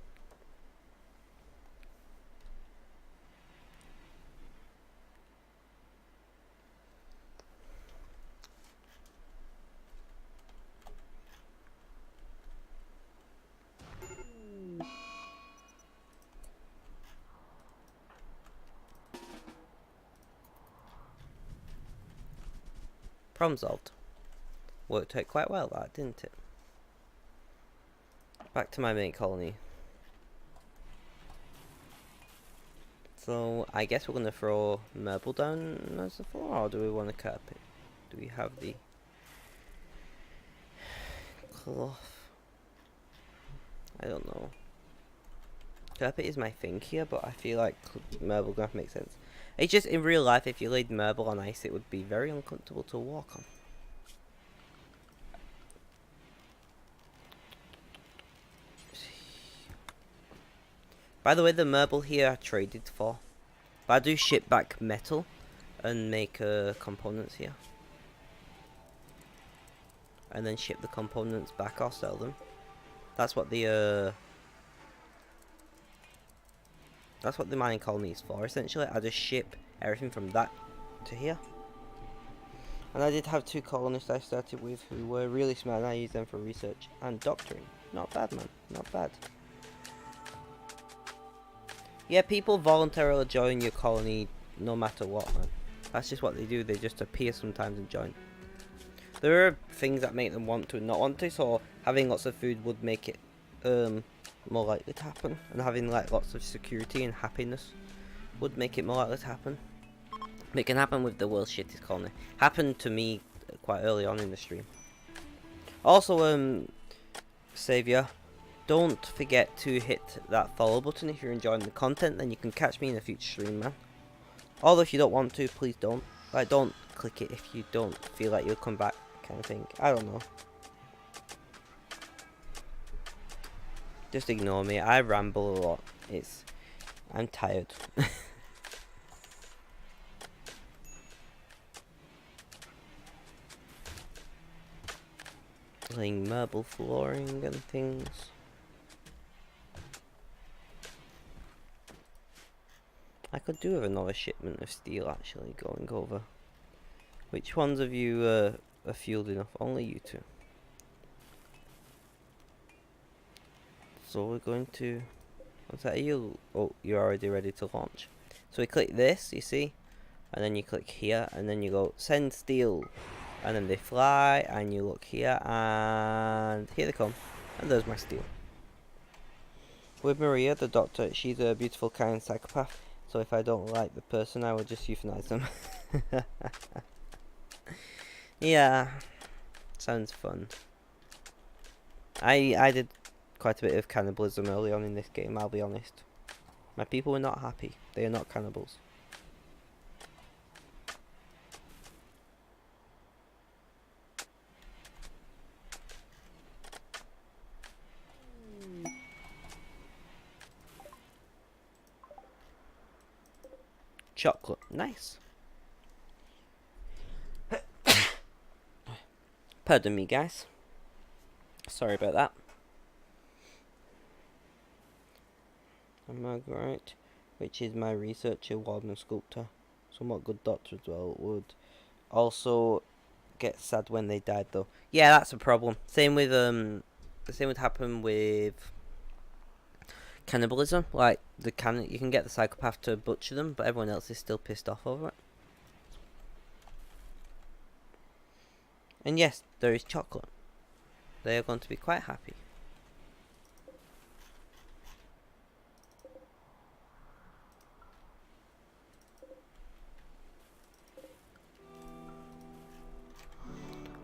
Problem solved. Worked out quite well, that, didn't it? Back to my main colony. So, I guess we're going to throw marble down as the floor, or do we want a carpet? Do we have the cloth? I don't know. Carpet is my thing here, but I feel like marble gonna make sense. It's just, in real life, if you laid marble on ice, it would be very uncomfortable to walk on. By the way, the marble here I traded for. But I do ship back metal and make components here. And then ship the components back or sell them. That's what the mining colony is for, essentially. I just ship everything from that to here. And I did have 2 colonists I started with who were really smart, and I used them for research and doctoring. Not bad, man. Not bad. Yeah, people voluntarily join your colony no matter what, man. That's just what they do. They just appear sometimes and join. There are things that make them want to and not want to, so having lots of food would make it more likely to happen. And having like lots of security and happiness would make it more likely to happen. It can happen with the world's shittest colony. Happened to me quite early on in the stream. Also, Saviour, don't forget to hit that follow button if you're enjoying the content, then you can catch me in a future stream, man. Although if you don't want to, please don't. Like, don't click it if you don't feel like you'll come back, kind of thing. I don't know. Just ignore me. I ramble a lot. I'm tired. Laying marble flooring and things. I could do with another shipment of steel actually going over. Which ones of you are fueled enough? Only you two. So we're going to... What's that? You? Oh, you're already ready to launch. So we click this, you see? And then you click here, and then you go send steel. And then they fly, and you look here, and here they come. And there's my steel. With Maria, the doctor, she's a beautiful, kind psychopath. So if I don't like the person, I will just euthanize them. Yeah, sounds fun. I did quite a bit of cannibalism early on in this game, I'll be honest. My people were not happy. They are not cannibals. Chocolate, nice. Pardon me, guys. Sorry about that. I'm Margaret, which is my researcher, warden, and sculptor. Somewhat good doctor as well. Would also get sad when they died, though. Yeah, that's a problem. Same with the same would happen with cannibalism. Like you can get the psychopath to butcher them, but everyone else is still pissed off over it. And yes, there is chocolate. They are going to be quite happy.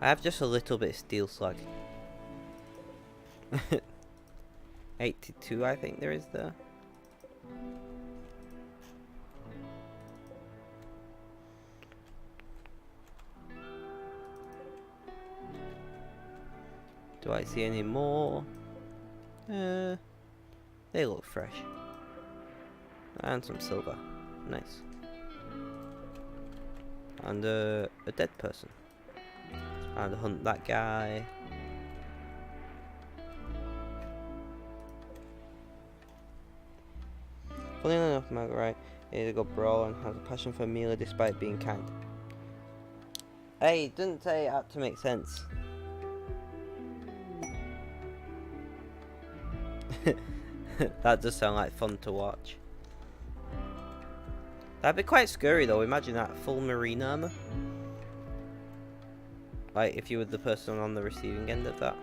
I have just a little bit of steel slag. 82 I think there is there. Do I see any more? They look fresh. And some silver. Nice. And a dead person. And hunt that guy. Funny enough, Margaret is a good brawler and has a passion for melee despite being kind. Hey, didn't say it had to make sense. That does sound like fun to watch. That'd be quite scary though, imagine that, full marine armor. Like, if you were the person on the receiving end of that.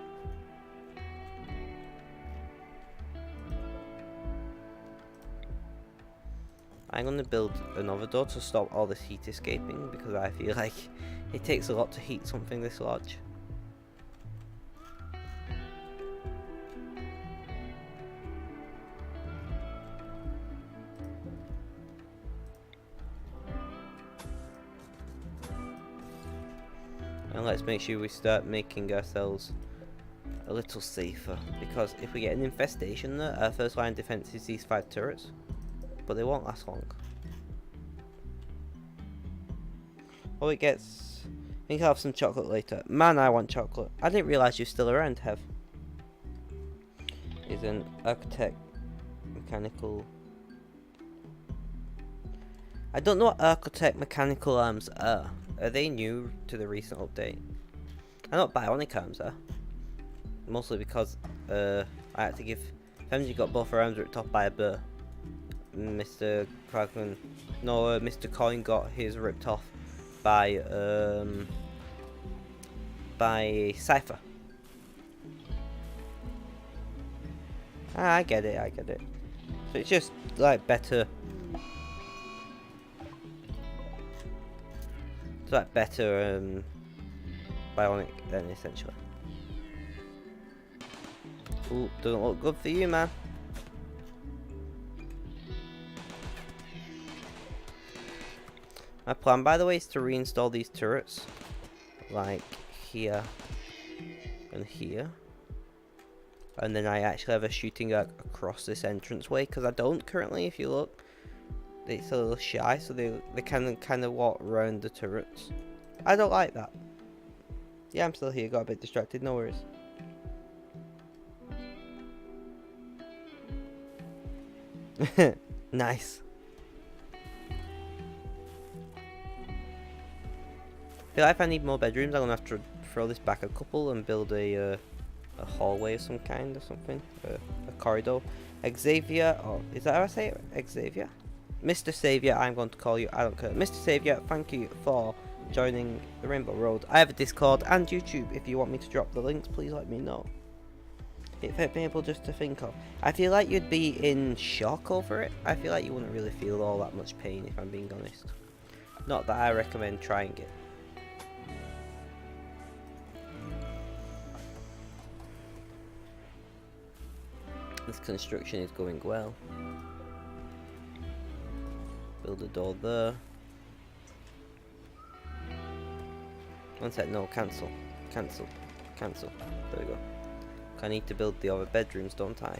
I'm gonna build another door to stop all this heat escaping, because I feel like it takes a lot to heat something this large. And let's make sure we start making ourselves a little safer, because if we get an infestation there, our first line of defense is these 5 turrets, but they won't last long. Oh, it gets... I think I'll have some chocolate later. Man, I want chocolate. I didn't realise you're still around, Hev. Is an architect mechanical... I don't know what architect mechanical arms are. Are they new to the recent update? I know what bionic arms are. Mostly because I had to give... FMG got both her arms ripped off by a bear. Mr. Kragman, no, Mr. Coin got his ripped off by Cypher. I get it, I get it. So it's just like better. It's like better bionic then, essentially. Ooh, doesn't look good for you, man. My plan, by the way, is to reinstall these turrets, like here and here, and then I actually have a shooting arc across this entranceway, because I don't currently. If you look, it's a little shy, so they kind of walk around the turrets. I don't like that. Yeah, I'm still here. Got a bit distracted. No worries. Nice. I feel like if I need more bedrooms, I'm gonna have to throw this back a couple and build a hallway of some kind or something, a corridor. Xavier, oh, is that how I say it? Xavier? Mr. Savior, I'm going to call you. I don't care. Mr. Savior, thank you for joining the Rainbow Road. I have a Discord and YouTube. If you want me to drop the links, please let me know. It's painful just to think of. I feel like you'd be in shock over it. I feel like you wouldn't really feel all that much pain, if I'm being honest. Not that I recommend trying it. This construction is going well. Build a door there. One sec, no, cancel. Cancel. Cancel. There we go. I need to build the other bedrooms, don't I?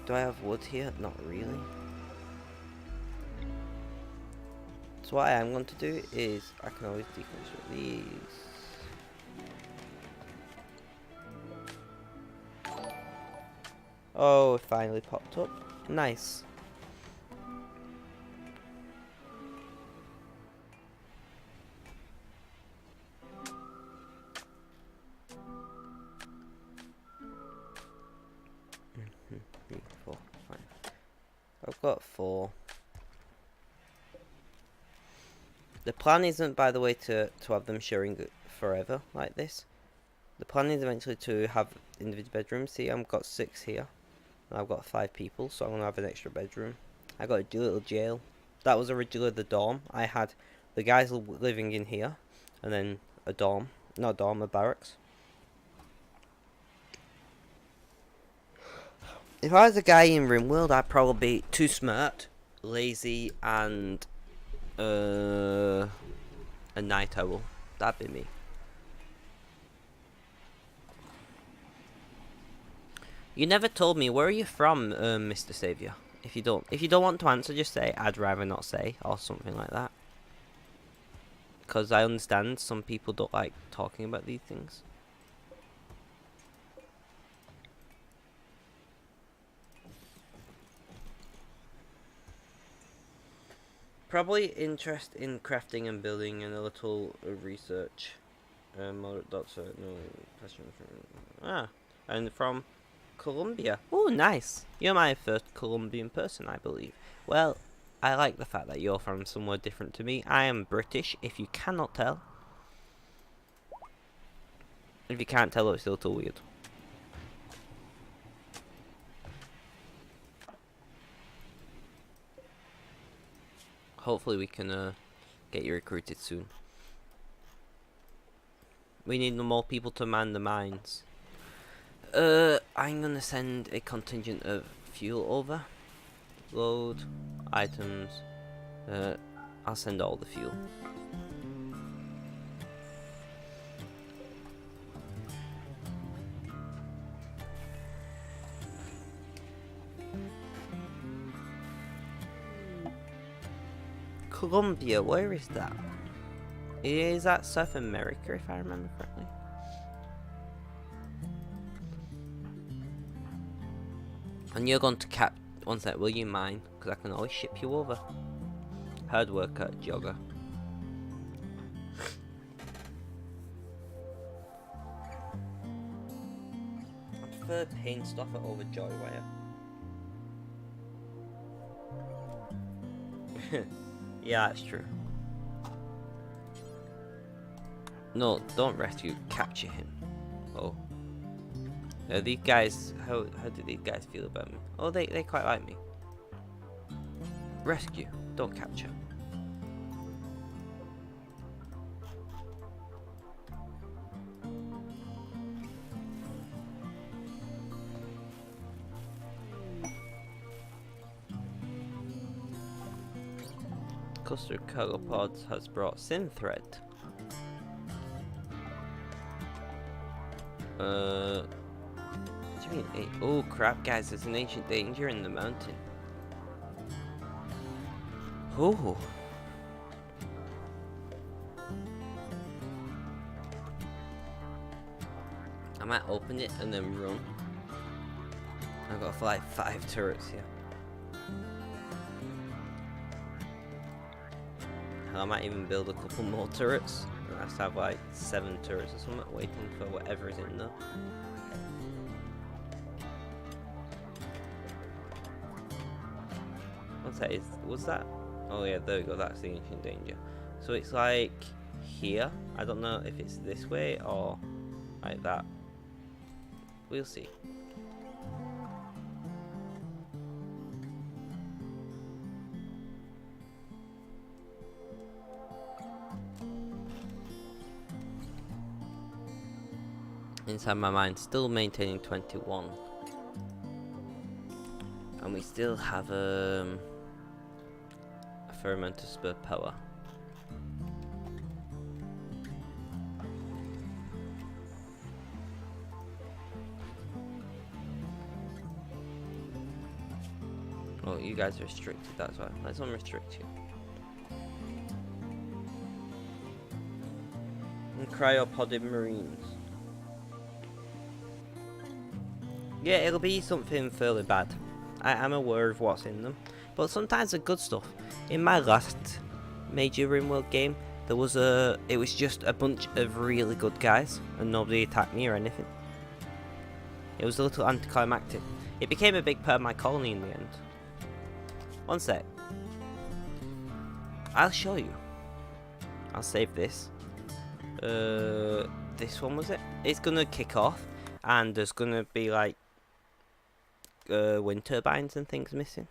Do I have wood here? Not really. So what I am going to do is, I can always deconstruct these. Oh, it finally popped up. Nice. I've got 4. The plan isn't, by the way, to have them sharing forever like this. The plan is eventually to have individual bedrooms. See, I've got 6 here. And I've got 5 people, so I'm going to have an extra bedroom. I got a little jail. That was originally the dorm. I had the guys living in here, and then a dorm. Not a dorm, a barracks. If I was a guy in RimWorld, I'd probably be too smart, lazy, and a night owl. That'd be me. You never told me, where are you from, Mr. Savior? If you don't want to answer, just say I'd rather not say, or something like that. Because I understand some people don't like talking about these things. Probably interest in crafting and building and a little research. Moderate dots, no question from and from Colombia. Oh, nice. You're my first Colombian person, I believe. Well, I like the fact that you're from somewhere different to me. I am British, if you cannot tell. If you can't tell, it's a little weird. Hopefully we can get you recruited soon. We need more people to man the mines. I'm gonna send a contingent of fuel over. Load items. I'll send all the fuel. Colombia, where is that? Is that South America, if I remember correctly? And you're going to cap. One sec, will you mine? Because I can always ship you over. Hard worker, jogger. I prefer paint stoffer over joy wire. Yeah, that's true. No, don't rescue. Capture him. Oh. These guys, how do these guys feel about me? Oh, they quite like me. Rescue, don't capture. Custard cargo pods has brought Synthread. What do you mean? Oh crap, guys! There's an ancient danger in the mountain. Oh. I might open it and then run. I've got like 5 turrets here. I might even build a couple more turrets. I have to have like 7 turrets or something waiting for whatever is in there. What's that? Was that? Oh yeah, there we go, that's the ancient danger. So it's like here. I don't know if it's this way or like that. We'll see. Inside my mind, still maintaining 21. And we still have a fair amount of spare power. Oh, you guys are restricted, that's why. Let's unrestrict you. And cryopodid marines. Yeah, it'll be something fairly bad. I'm aware of what's in them, but sometimes they're good stuff. In my last major RimWorld game, it was just a bunch of really good guys, and nobody attacked me or anything. It was a little anticlimactic. It became a big part of my colony in the end. One sec. I'll show you. I'll save this. This one was it? It's gonna kick off, and there's gonna be like wind turbines and things missing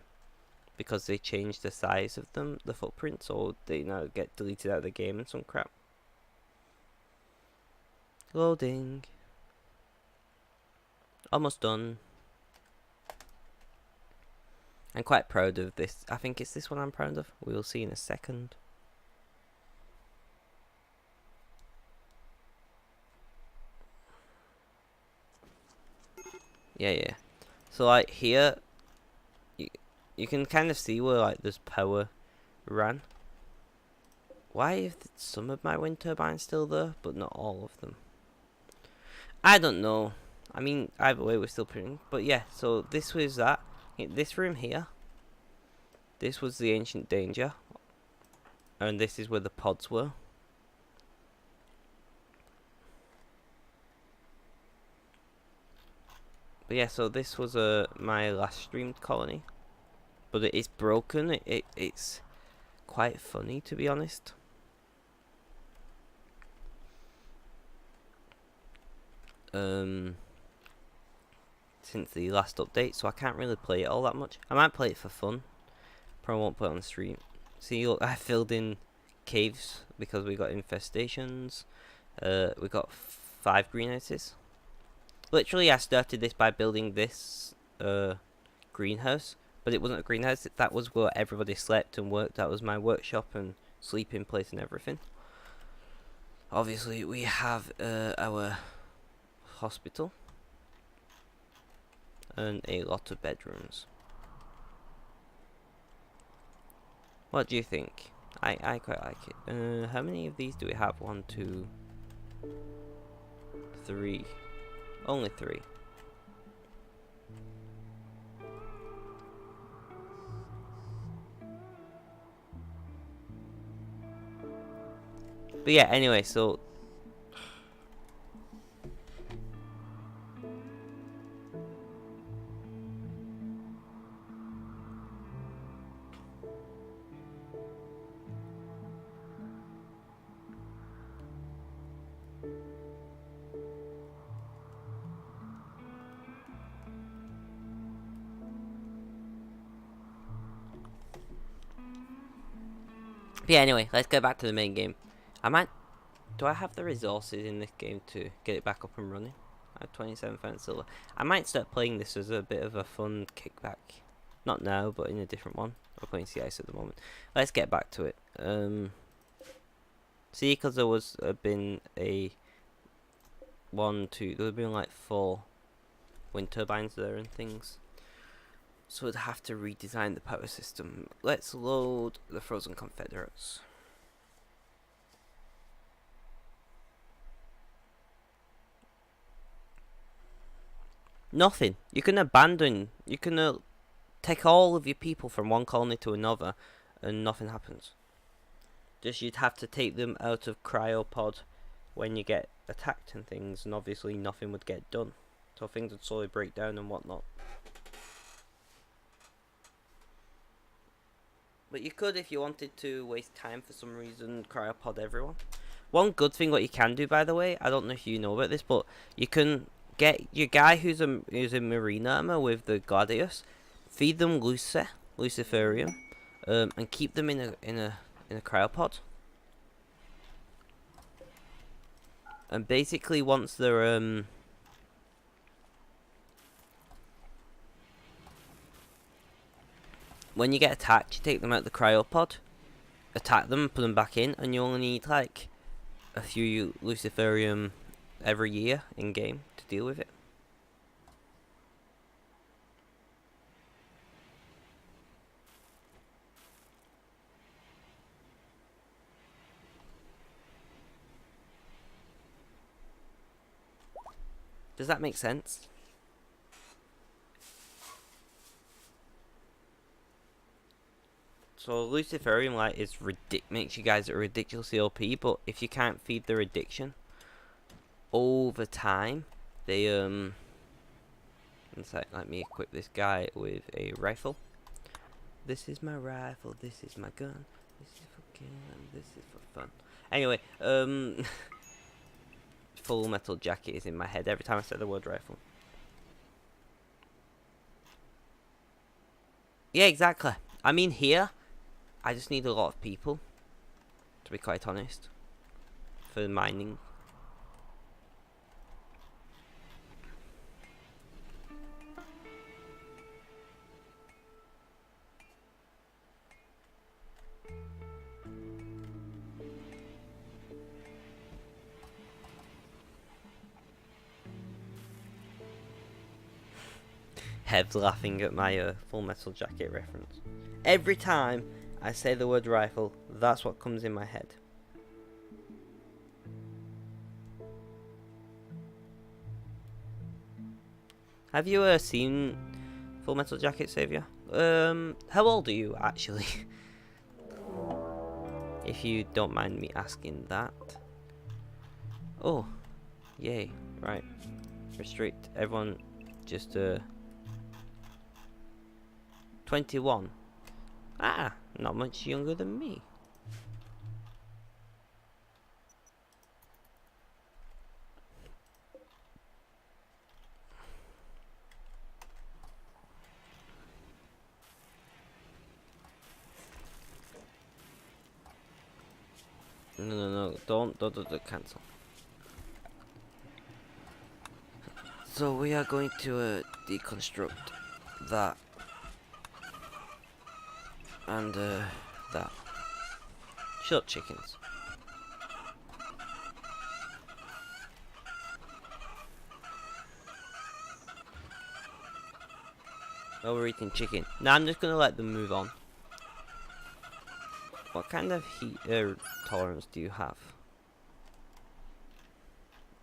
because they changed the size of them, the footprint, so they now get deleted out of the game and some crap. Loading. Almost done. I'm quite proud of this. I think it's this one I'm proud of. We'll see in a second. Yeah. So like here, you can kind of see where like there's power ran. Why is some of my wind turbines still there, but not all of them? I don't know. I mean, either way, we're still printing. But yeah, so this was that. This room here. This was the ancient danger, and this is where the pods were. But yeah, so this was my last streamed colony, but it is broken. It's quite funny, to be honest. Since the last update, so I can't really play it all that much. I might play it for fun. Probably won't play it on the stream. See, look, I filled in caves because we got infestations. We got 5 greenhouses. Literally, I started this by building this greenhouse, but it wasn't a greenhouse. That was where everybody slept and worked. That was my workshop and sleeping place and everything. Obviously, we have our hospital and a lot of bedrooms. What do you think? I quite like it. How many of these do we have? 1, 2, 3. Only 3. But yeah, anyway, so But yeah, anyway, let's go back to the main game. Do I have the resources in this game to get it back up and running? I have 27 silver. I might start playing this as a bit of a fun kickback. Not now, but in a different one. We're playing Sea Ice at the moment. Let's get back to it. See, because there was been a there have been like 4 wind turbines there and things. So we'd have to redesign the power system. Let's load the Frozen Confederates. Nothing. You can take all of your people from one colony to another and nothing happens. Just you'd have to take them out of cryopod when you get attacked and things, and obviously nothing would get done. So things would slowly break down and whatnot. But you could, if you wanted to waste time for some reason, cryopod everyone. One good thing what you can do, by the way, I don't know if you know about this, but you can get your guy who's in marine armor with the Gladius, feed them Luciferium, and keep them in a cryopod. And basically, once they're when you get attacked, you take them out the cryopod, attack them, put them back in, and you only need like a few Luciferium every year in game to deal with it. Does that make sense? So Luciferium light is makes you guys ridiculously OP, but if you can't feed their addiction over time, they let me equip this guy with a rifle. This is my rifle, this is my gun, this is for killing, this is for fun. Anyway, Full Metal Jacket is in my head every time I say the word rifle. Yeah, exactly. I mean, here, I just need a lot of people, to be quite honest, for mining. Hev's laughing at my Full Metal Jacket reference. Every time I say the word rifle, that's what comes in my head. Have you seen Full Metal Jacket, Saviour? How old are you, actually? If you don't mind me asking that. Oh, yay, right. Restrict everyone, just 21. Ah, not much younger than me. No, don't cancel. So we are going to deconstruct that and that. Shut up, chickens. Oh, we're eating chicken. Now I'm just gonna let them move on. What kind of heat tolerance do you have?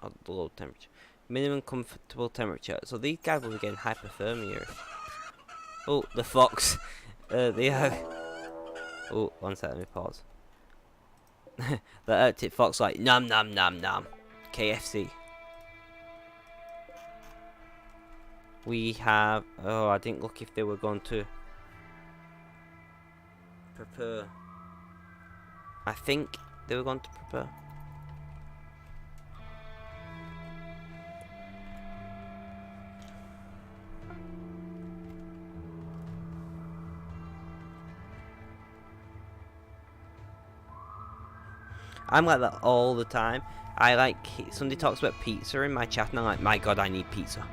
Oh, the low temperature. Minimum comfortable temperature. So these guys will be getting hypothermia. Oh, the fox. They have. Oh, one second, let me pause. The Arctic fox like nom nom nom nom. KFC. We have. Oh, I didn't look if they were going to prepare. I think they were going to prepare. I'm like that all the time. I like, somebody talks about pizza in my chat and I'm like, my god, I need pizza.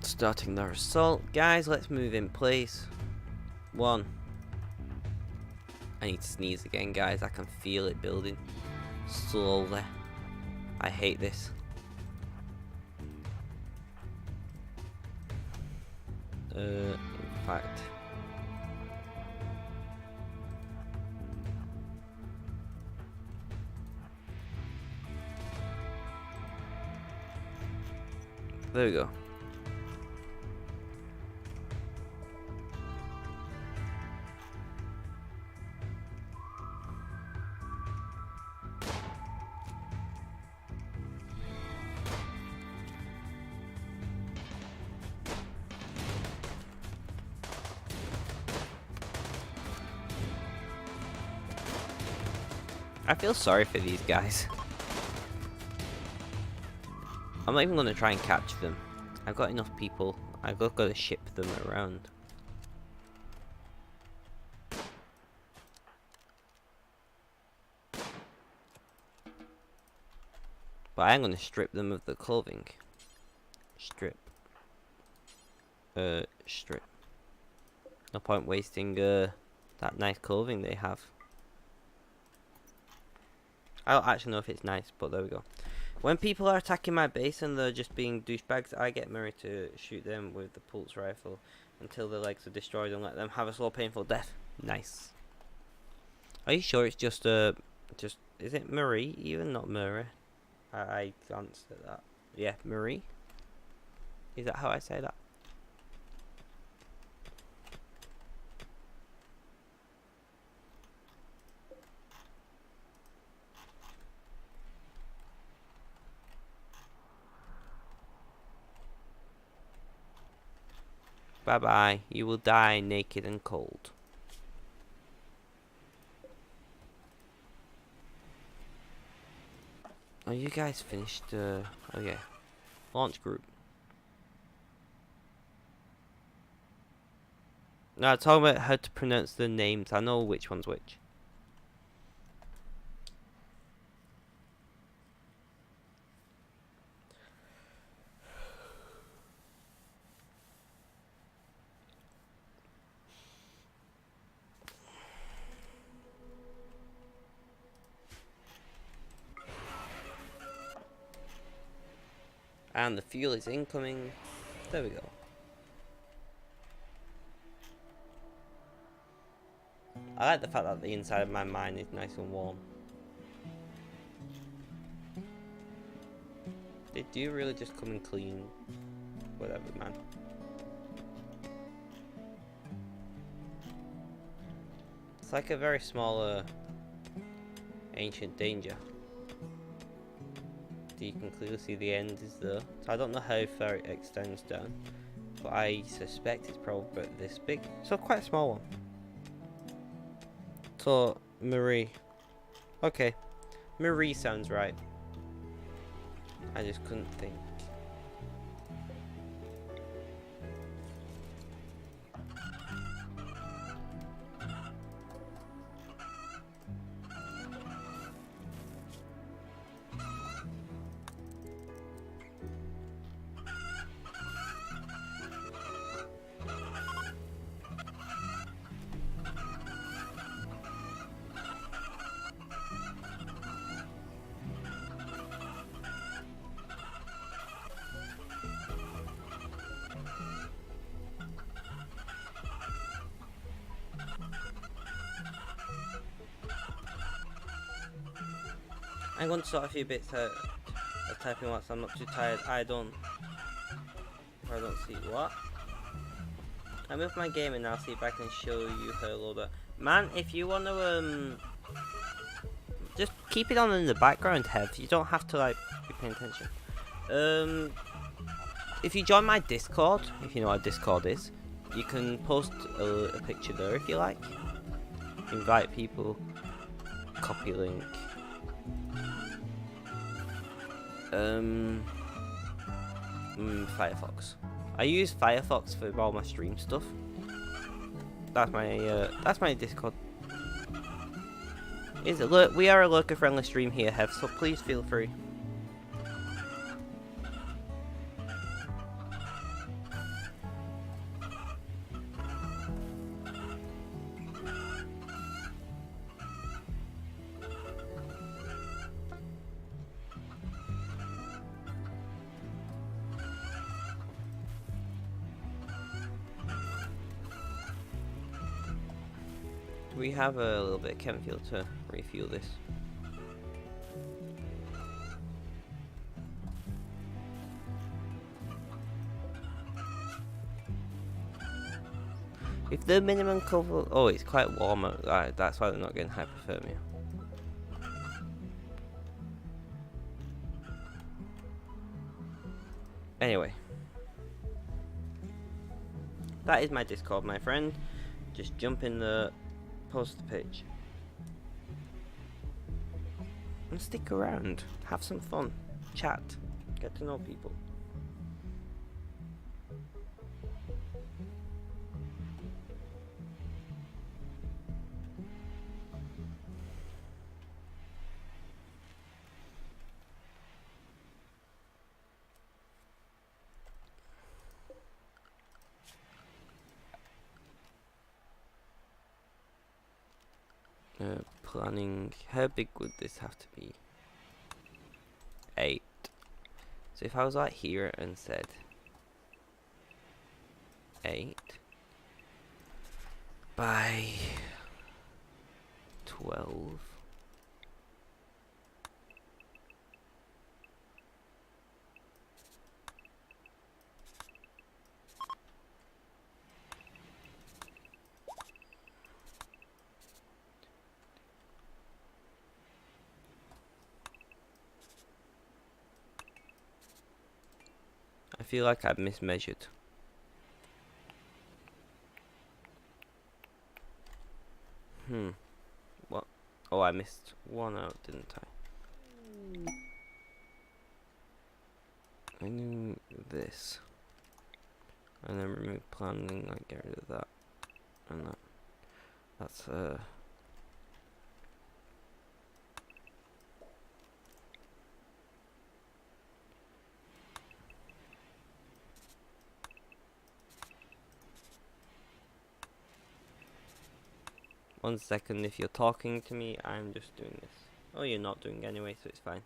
Starting the assault. Guys, let's move in place. 1. I need to sneeze again, guys. I can feel it building slowly. I hate this. In fact, there we go. I feel sorry for these guys. I'm not even going to try and catch them. I've got enough people. I've got to ship them around. But I am going to strip them of the clothing. Strip. Strip. No point wasting that nice clothing they have. I don't actually know if it's nice, but there we go. When people are attacking my base and they're just being douchebags, I get Murray to shoot them with the pulse rifle until their legs are destroyed and let them have a slow, painful death. Nice. Are you sure it's just is it Marie? Even not Murray. I glanced at that. Yeah, Marie. Is that how I say that? Bye bye. You will die naked and cold. Oh, you guys finished. Okay. Launch group. No, I'm talking about how to pronounce the names. I know which one's which. And the fuel is incoming. There we go. I like the fact that the inside of my mine is nice and warm. Did you really just come and clean? Whatever, man. It's like a very small ancient danger. You can clearly see the end is there. So I don't know how far it extends down, but I suspect it's probably about this big. So quite a small one. So Marie. Okay. Marie sounds right. I just couldn't think. I'm going to sort a few bits out of typing whilst I'm not too tired. I don't see what. I move my game and I'll see if I can show you her loader. Man, if you want to just keep it on in the background, Hev. You don't have to like be paying attention. If you join my Discord, if you know what Discord is, you can post a picture there if you like. Invite people. Copy link. Firefox. I use Firefox for all my stream stuff. That's my Discord. Look, we are a lurker friendly stream here, Hev, so please feel free. We have a little bit of chem fuel to refuel this. If the minimum cover... Oh, it's quite warm. That's why they're not getting hypothermia. Anyway. That is my Discord, my friend. Just jump in the post page. And stick around. Have some fun. Chat. Get to know people. Planning. How big would this have to be? 8. So if I was like here and said 8 by 12. I feel like I've mismeasured. What? Oh, I missed one out, didn't I? I knew this. And then remove planning, like get rid of that. And that. That's 1 second, if you're talking to me, I'm just doing this. Oh, you're not doing anyway, so it's fine.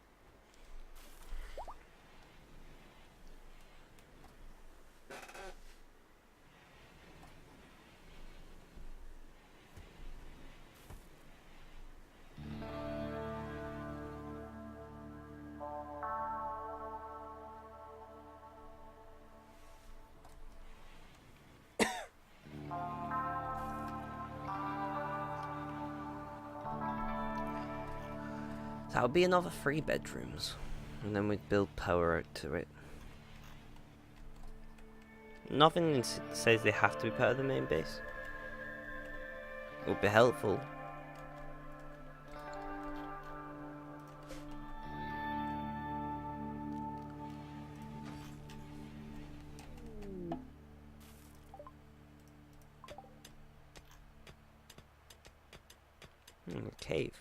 So that would be another 3 bedrooms. And then we'd build power out to it. Nothing says they have to be part of the main base. It would be helpful. A cave.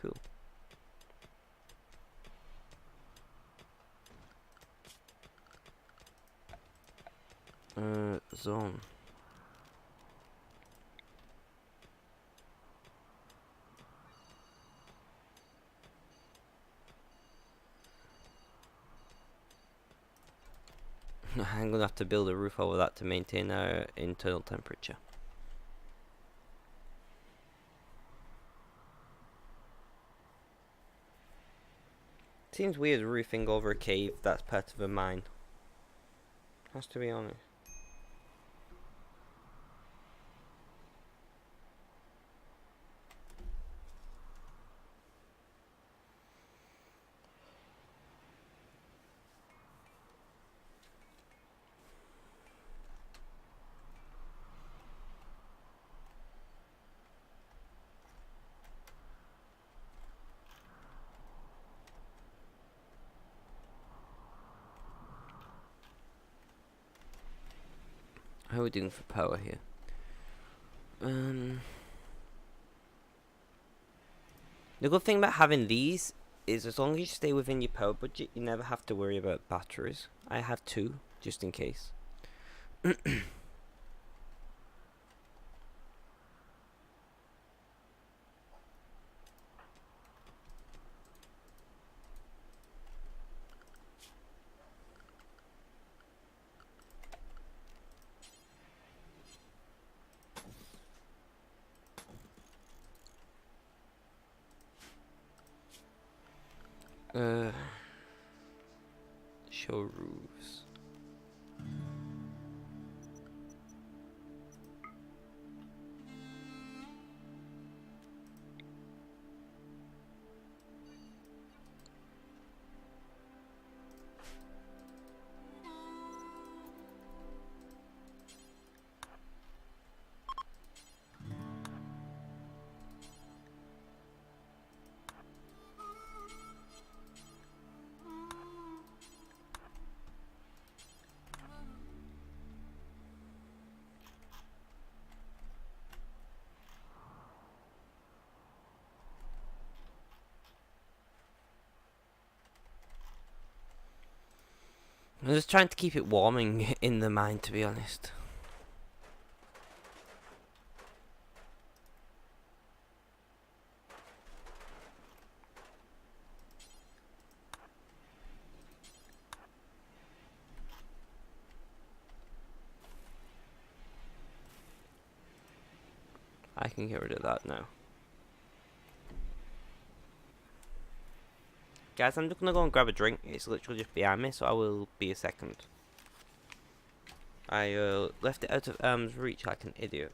Cool. Zone. I'm gonna have to build a roof over that to maintain our internal temperature. Seems weird roofing over a cave that's part of a mine. Has to be honest. How are we doing for power here? The good thing about having these is as long as you stay within your power budget, you never have to worry about batteries. I have two, just in case. Show roofs. I'm just trying to keep it warming in the mine, to be honest. I can get rid of that now. Guys, I'm just gonna go and grab a drink. It's literally just behind me, so I will be a second. I left it out of arm's reach like an idiot.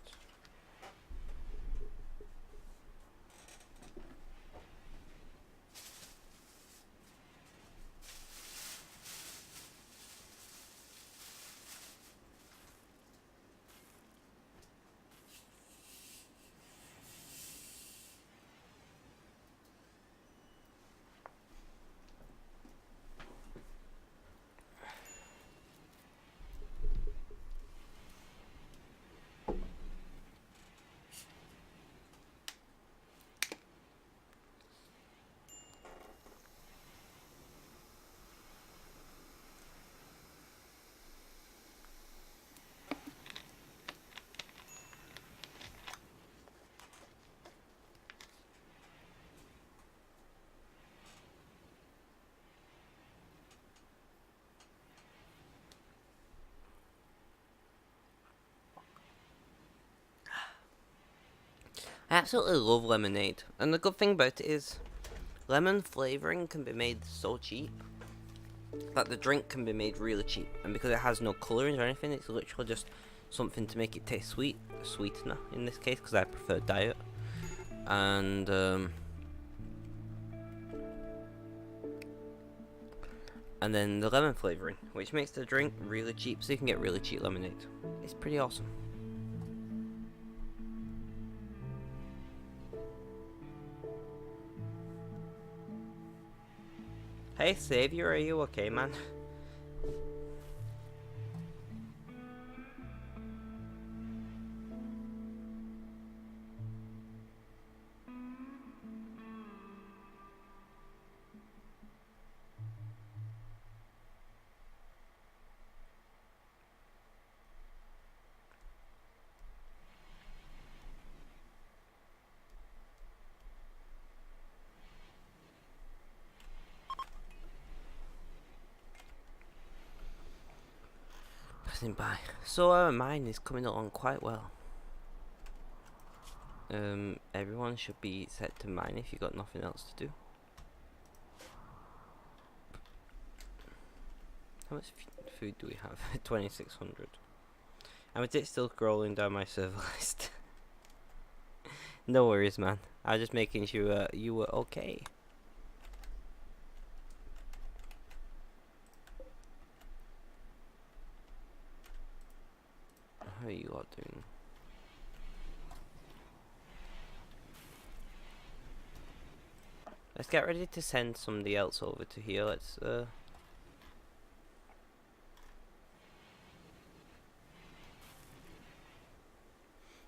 I absolutely love lemonade, and the good thing about it is lemon flavouring can be made so cheap that the drink can be made really cheap, and because it has no colourings or anything, it's literally just something to make it taste sweet, a sweetener in this case, because I prefer diet. And then the lemon flavouring, which makes the drink really cheap, so you can get really cheap lemonade. It's pretty awesome. Hey Savior, are you okay, man? Passing by. So mine is coming along quite well. Everyone should be set to mine if you got nothing else to do. How much food do we have? 2600. And with it still scrolling down my server list. No worries, man. I was just making sure you were okay. How are you all doing? Let's get ready to send somebody else over to here. Let's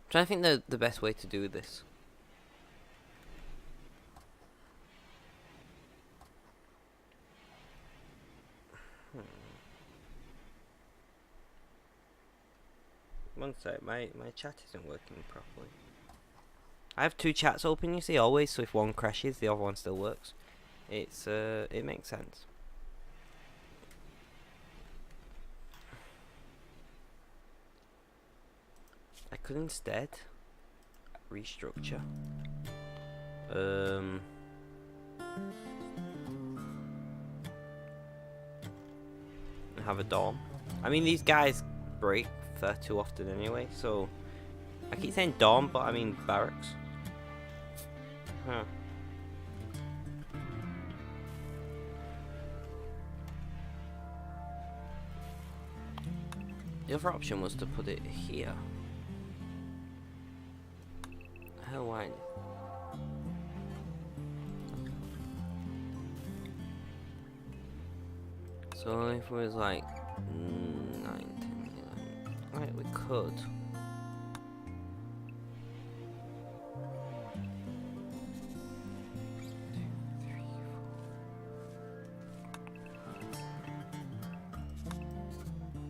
trying to think the best way to do this. One sec, my chat isn't working properly. I have two chats open, you see, always, so if one crashes, the other one still works. It makes sense. I could instead restructure. Have a dorm. I mean, these guys break far too often anyway, so I keep saying dorm, but I mean barracks. Huh. The other option was to put it here. How wide? So if it was like 9, 10, 11. Right, we could.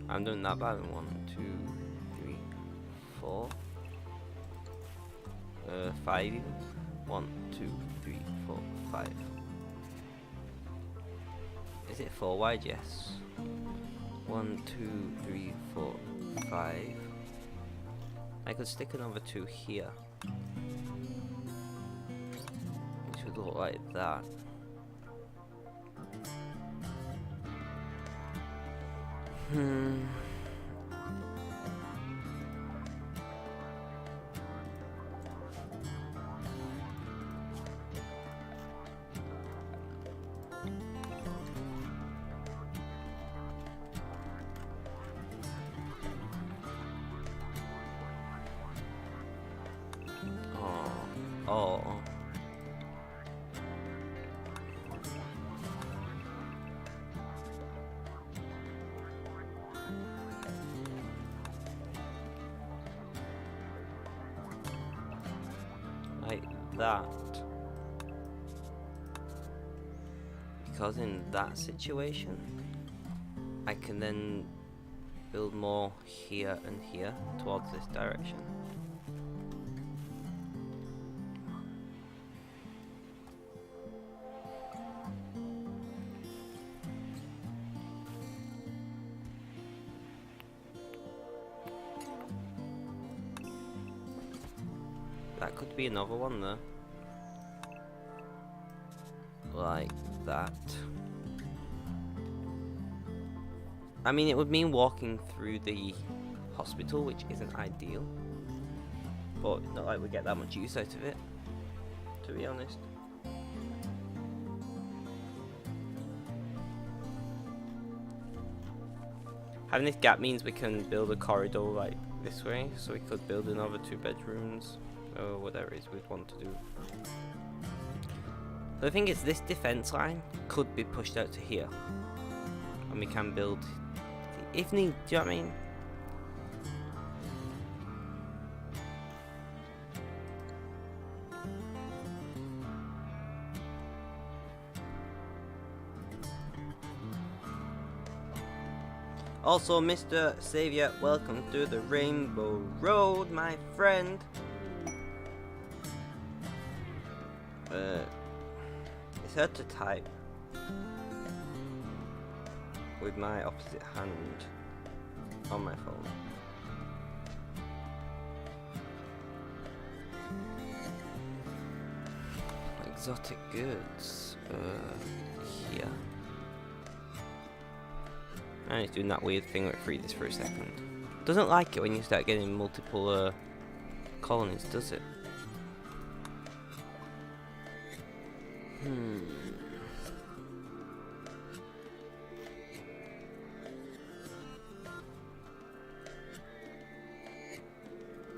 I'm doing that bad. 1, 2, 3, 4, 5 even. 1, 2, 3, 4, 5. Is it 4 wide? Yes. 1, 2, 3, 4, 5. I could stick another 2 here, which would look like that. Oh. Like that. Because in that situation, I can then build more here and here towards this direction. That could be another one though. Like that. I mean, it would mean walking through the hospital, which isn't ideal. But not like we get that much use out of it, to be honest. Having this gap means we can build a corridor like this way, so we could build another 2 bedrooms. Or whatever it is we'd want to do. The thing is, this defense line could be pushed out to here, and we can build if need. Do you know what I mean? Also, Mr. Savior, welcome to the Rainbow Road, my friend. It's hard to type with my opposite hand on my phone. Exotic goods, here. And it's doing that weird thing where it freezes for a second. Doesn't like it when you start getting multiple colonies, does it?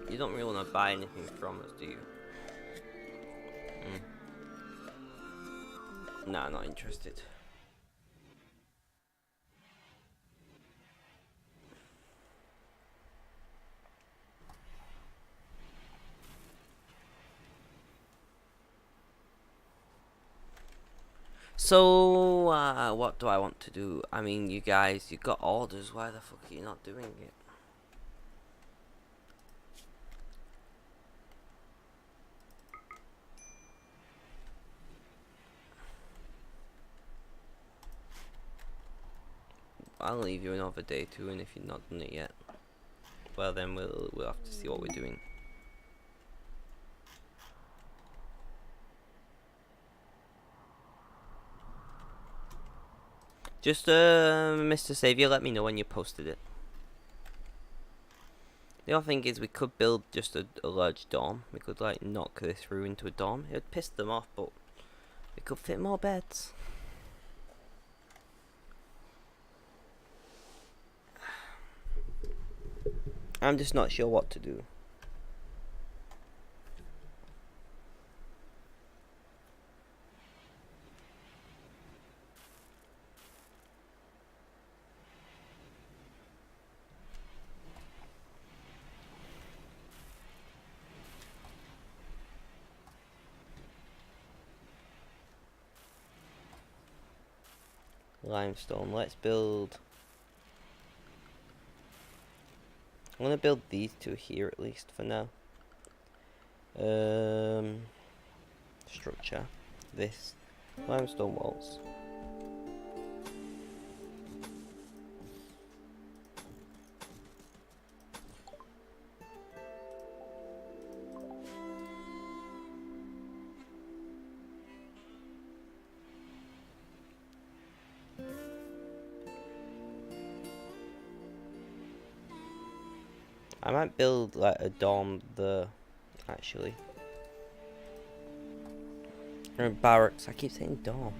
You don't really want to buy anything from us, do you? Nah, not interested. So, what do I want to do? I mean, you guys, you got orders. Why the fuck are you not doing it? I'll leave you another day too, and if you've not done it yet, well then we'll have to see what we're doing. Just Mr. Savior, let me know when you posted it. The other thing is we could build just a large dorm. We could like knock this through into a dorm. It would piss them off, but we could fit more beds. I'm just not sure what to do. Limestone. Let's build. I'm gonna build these two here at least for now. Structure. This. Limestone walls. I might build like a dorm there, actually. Or barracks. I keep saying dorm.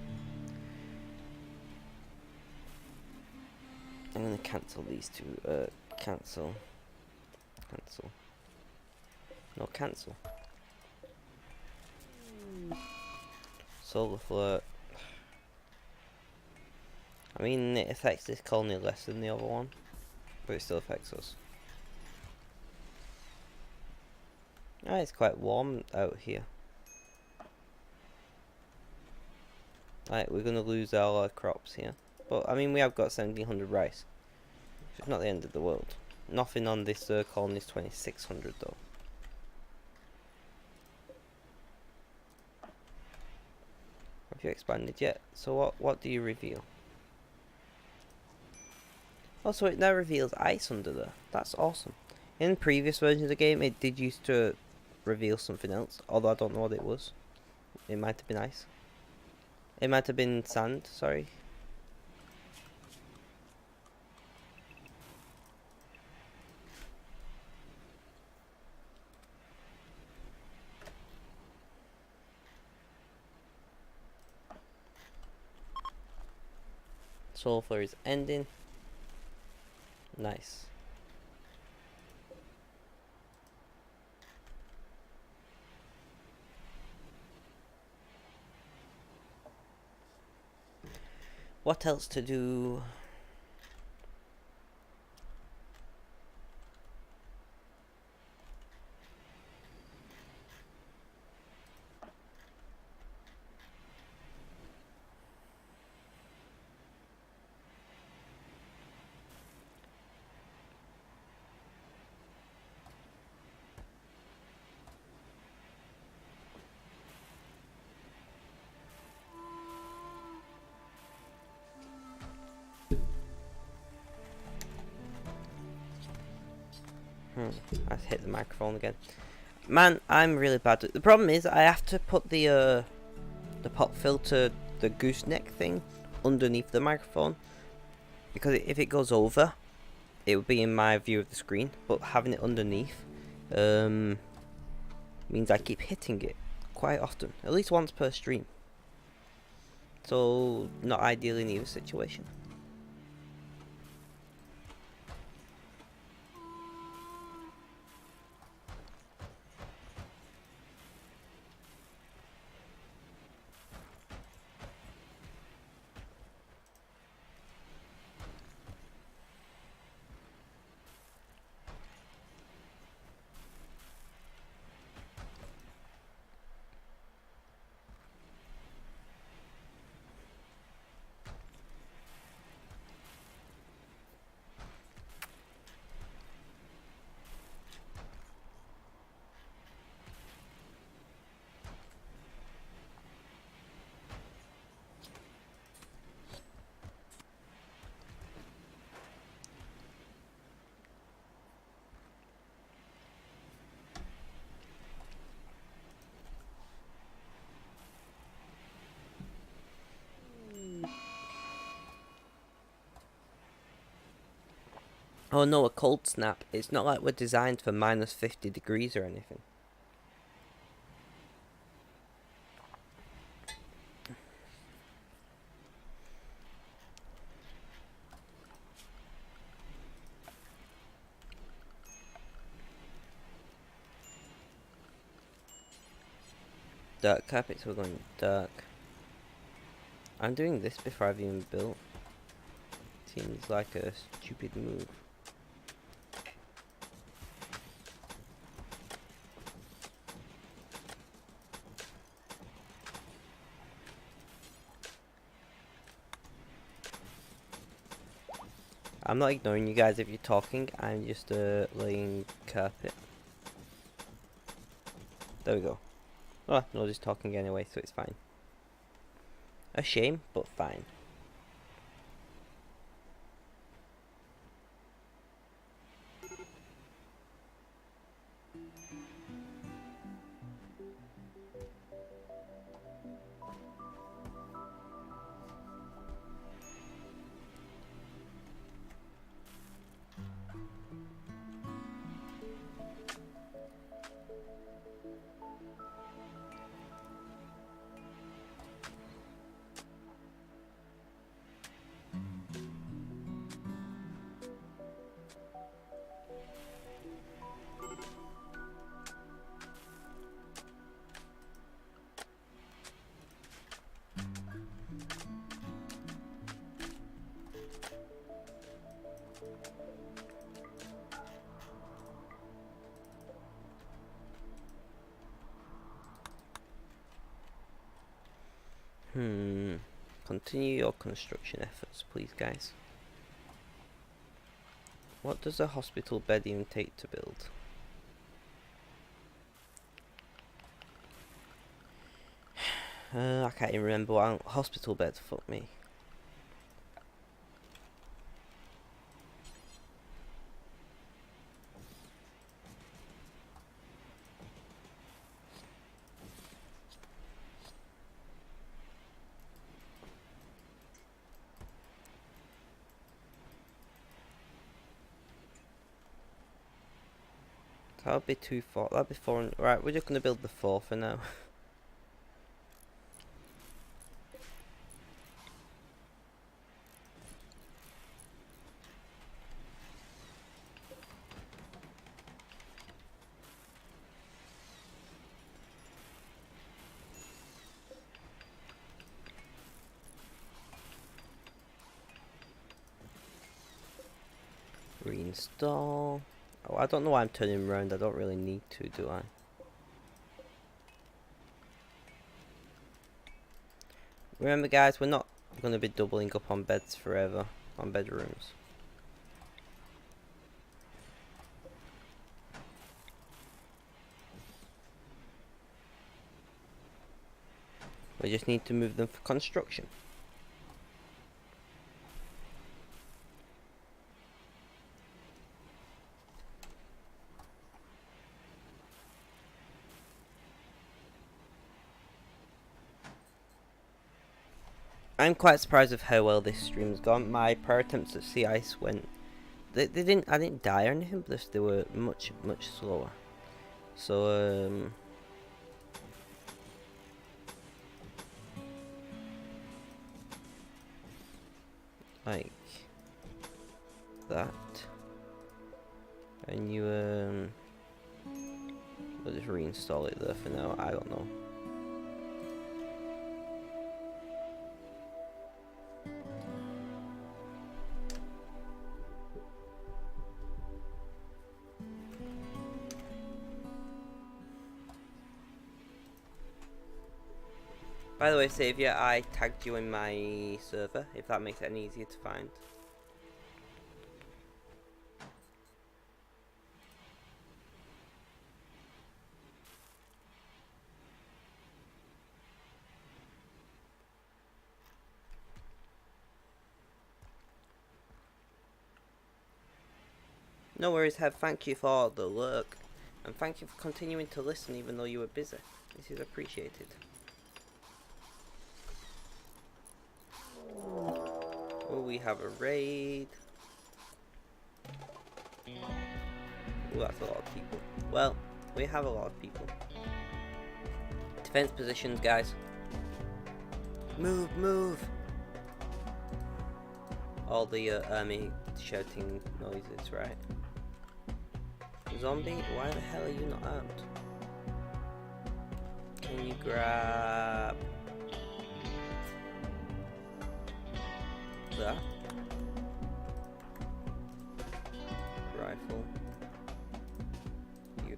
I'm gonna cancel these two. Cancel. Cancel. No, cancel. Solar flirt. I mean, it affects this colony less than the other one, but it still affects us. Ah, it's quite warm out here. Right, we're gonna lose all our crops here, but I mean we have got 1700 rice. It's not the end of the world. Nothing on this colony is 2600 though. Have you expanded yet? So what do you reveal? Oh, so it now reveals ice under there. That's awesome. In previous versions of the game, it did used to reveal something else, although I don't know what it was. It might have been ice. It might have been sand, sorry. Sulfur is ending. Nice. What else to do? I hit the microphone again. Man, I'm really bad. The problem is I have to put the pop filter, the gooseneck thing, underneath the microphone, because if it goes over, it would be in my view of the screen. But having it underneath means I keep hitting it quite often, at least once per stream. So not ideal in either situation. Oh no, a cold snap. It's not like we're designed for minus 50 degrees or anything. Dark carpets, we're going dark. I'm doing this before I've even built. Seems like a stupid move. I'm not ignoring you guys if you're talking, I'm just laying carpet. There we go. Oh, no, just talking anyway, so it's fine. A shame, but fine. Continue your construction efforts, please, guys. What does a hospital bed even take to build? I can't even remember what hospital bed, fuck me. That'll be too far. That'll be 400. Right, we're just gonna build the 4 for now. Reinstall. Oh, I don't know why I'm turning around. I don't really need to, do I? Remember, guys, we're not going to be doubling up on beds forever, on bedrooms. We just need to move them for construction. I'm quite surprised with how well this stream's gone. My prior attempts at Sea Ice went... I didn't die or anything, but they were much slower. So, like that. And you, we'll just reinstall it there for now, I don't know. By the way, Saviour, I tagged you in my server, if that makes it any easier to find. No worries, Hev, thank you for the lurk. And thank you for continuing to listen even though you were busy. This is appreciated. Oh, we have a raid. Ooh, that's a lot of people. Well, we have a lot of people. Defense positions, guys. Move, move! All the army shouting noises, right? Zombie, why the hell are you not armed? Can you grab that? Rifle. You.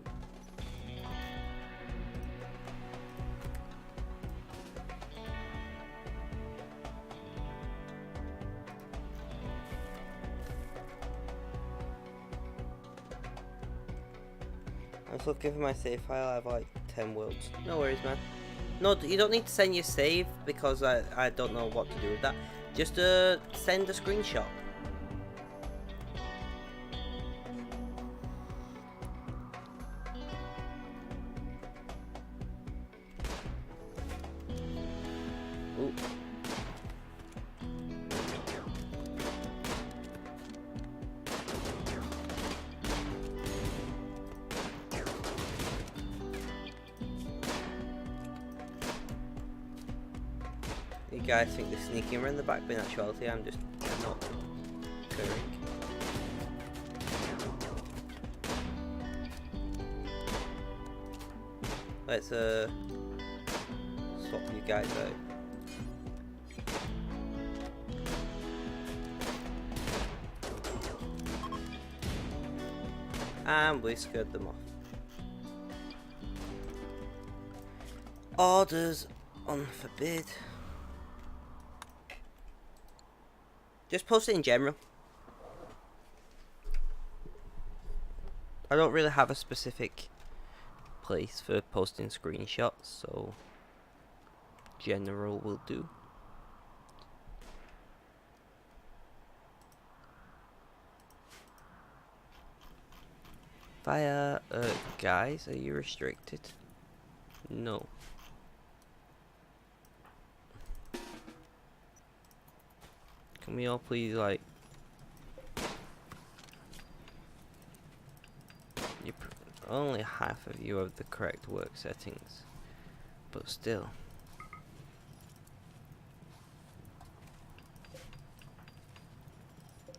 I'm still giving my save file. I have like 10 worlds. No worries, man. No, you don't need to send your save because I don't know what to do with that. Just send a screenshot. Ooh. You guys think they're sneaking around the back, but in actuality I'm just not occurring. Let's swap you guys out. And we scared them off. Orders on forbid. Just post it in general. I don't really have a specific place for posting screenshots, so general will do. Fire, guys, are you restricted? No. Can we all please, like... Only half of you have the correct work settings. But still.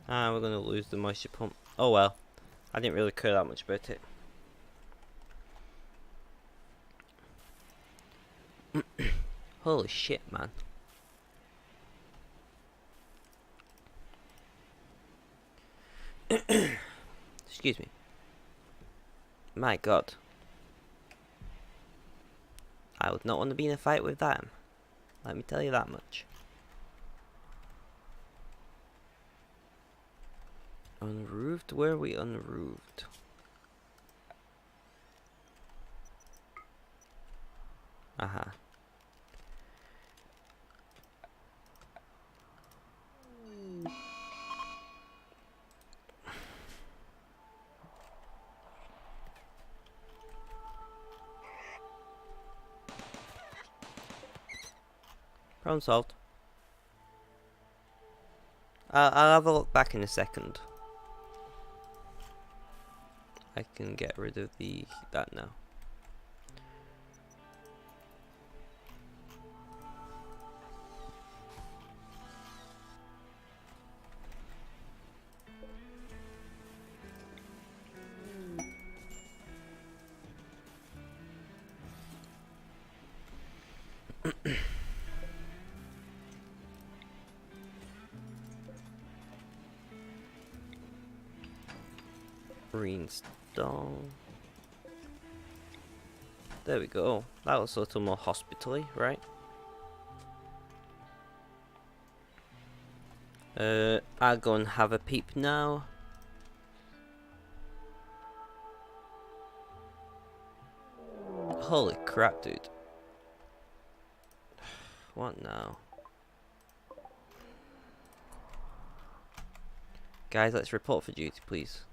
Ah, we're gonna lose the moisture pump. Oh well. I didn't really care that much about it. Holy shit, man. Excuse me. My god. I would not want to be in a fight with them. Let me tell you that much. Unroofed? Where are we unroofed? Aha. Problem solved. I'll have a look back in a second. I can get rid of that now. Reinstall. There we go. That was a little more hospitally, right? I'll go and have a peep now. Holy crap, dude. What now? Guys, let's report for duty, please.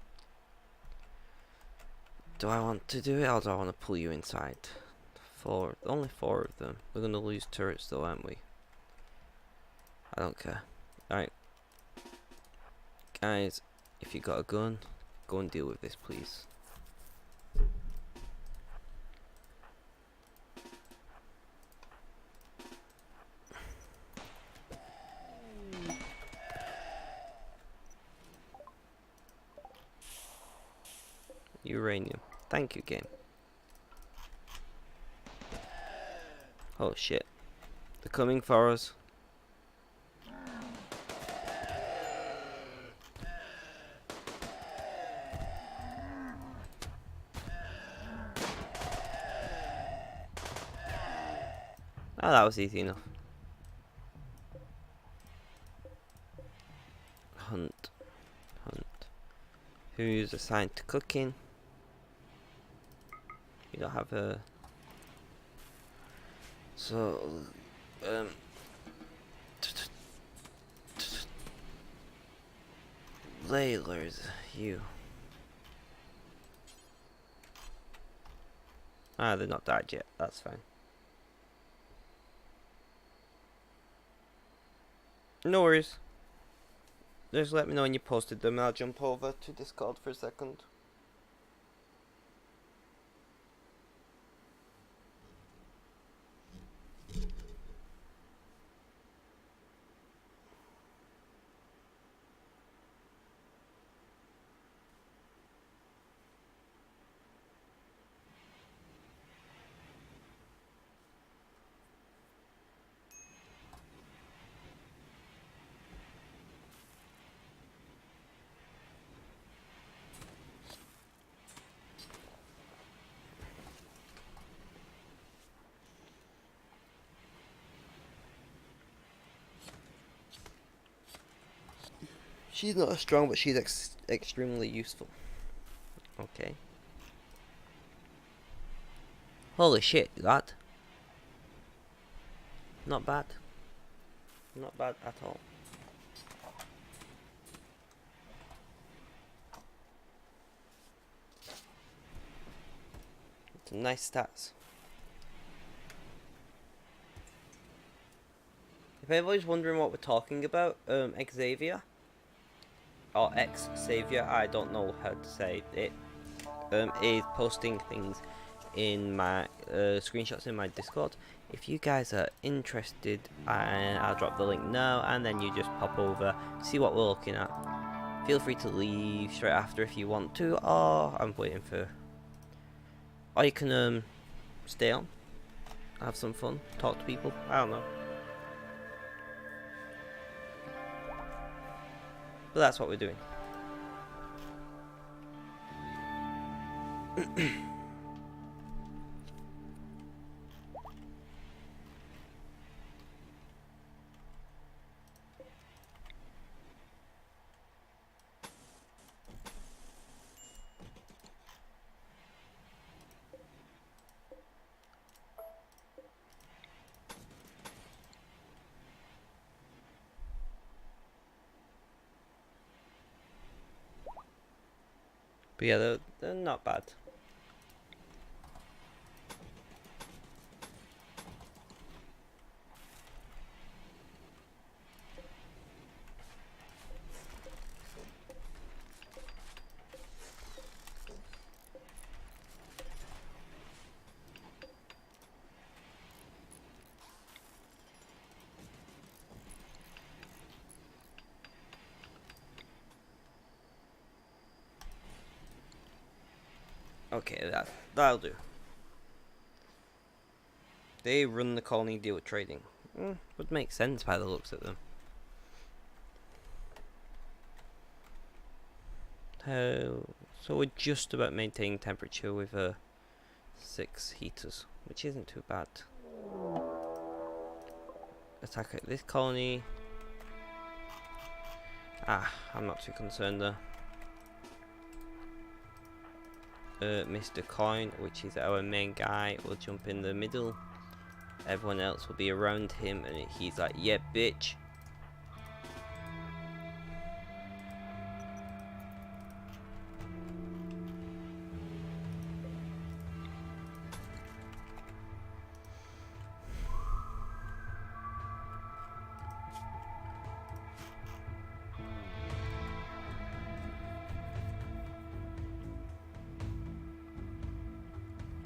Do I want to do it, or do I want to pull you inside? Only 4 of them. We're gonna lose turrets though, aren't we? I don't care. Alright. Guys, if you got a gun, go and deal with this, please. Uranium. Thank you, game. Oh shit. They're coming for us. Oh, that was easy enough. Hunt. Hunt. Who's assigned to cooking? You don't have a... So... Layler's you. Ah, they're not died yet. That's fine. No worries. Just let me know when you posted them. I'll jump over to Discord for a second. She's not as strong, but she's extremely useful. Okay. Holy shit, that. Not bad. Not bad at all. It's nice stats. If anybody's wondering what we're talking about, Xavier, or X-Savior, I don't know how to say it, is posting things in my screenshots in my Discord. If you guys are interested, I'll drop the link now, and then you just pop over, see what we're looking at. Feel free to leave straight after if you want to, or I'm waiting for, or you can stay on, have some fun, talk to people, I don't know. But that's what we're doing. But yeah, they're not bad. Okay, that'll do. They run the colony, deal with trading. Would make sense by the looks of them. So we're just about maintaining temperature with 6 heaters, which isn't too bad. Attack at this colony. I'm not too concerned there. Mr. Coin, which is our main guy, will jump in the middle. Everyone else will be around him, and he's like, "Yeah, bitch."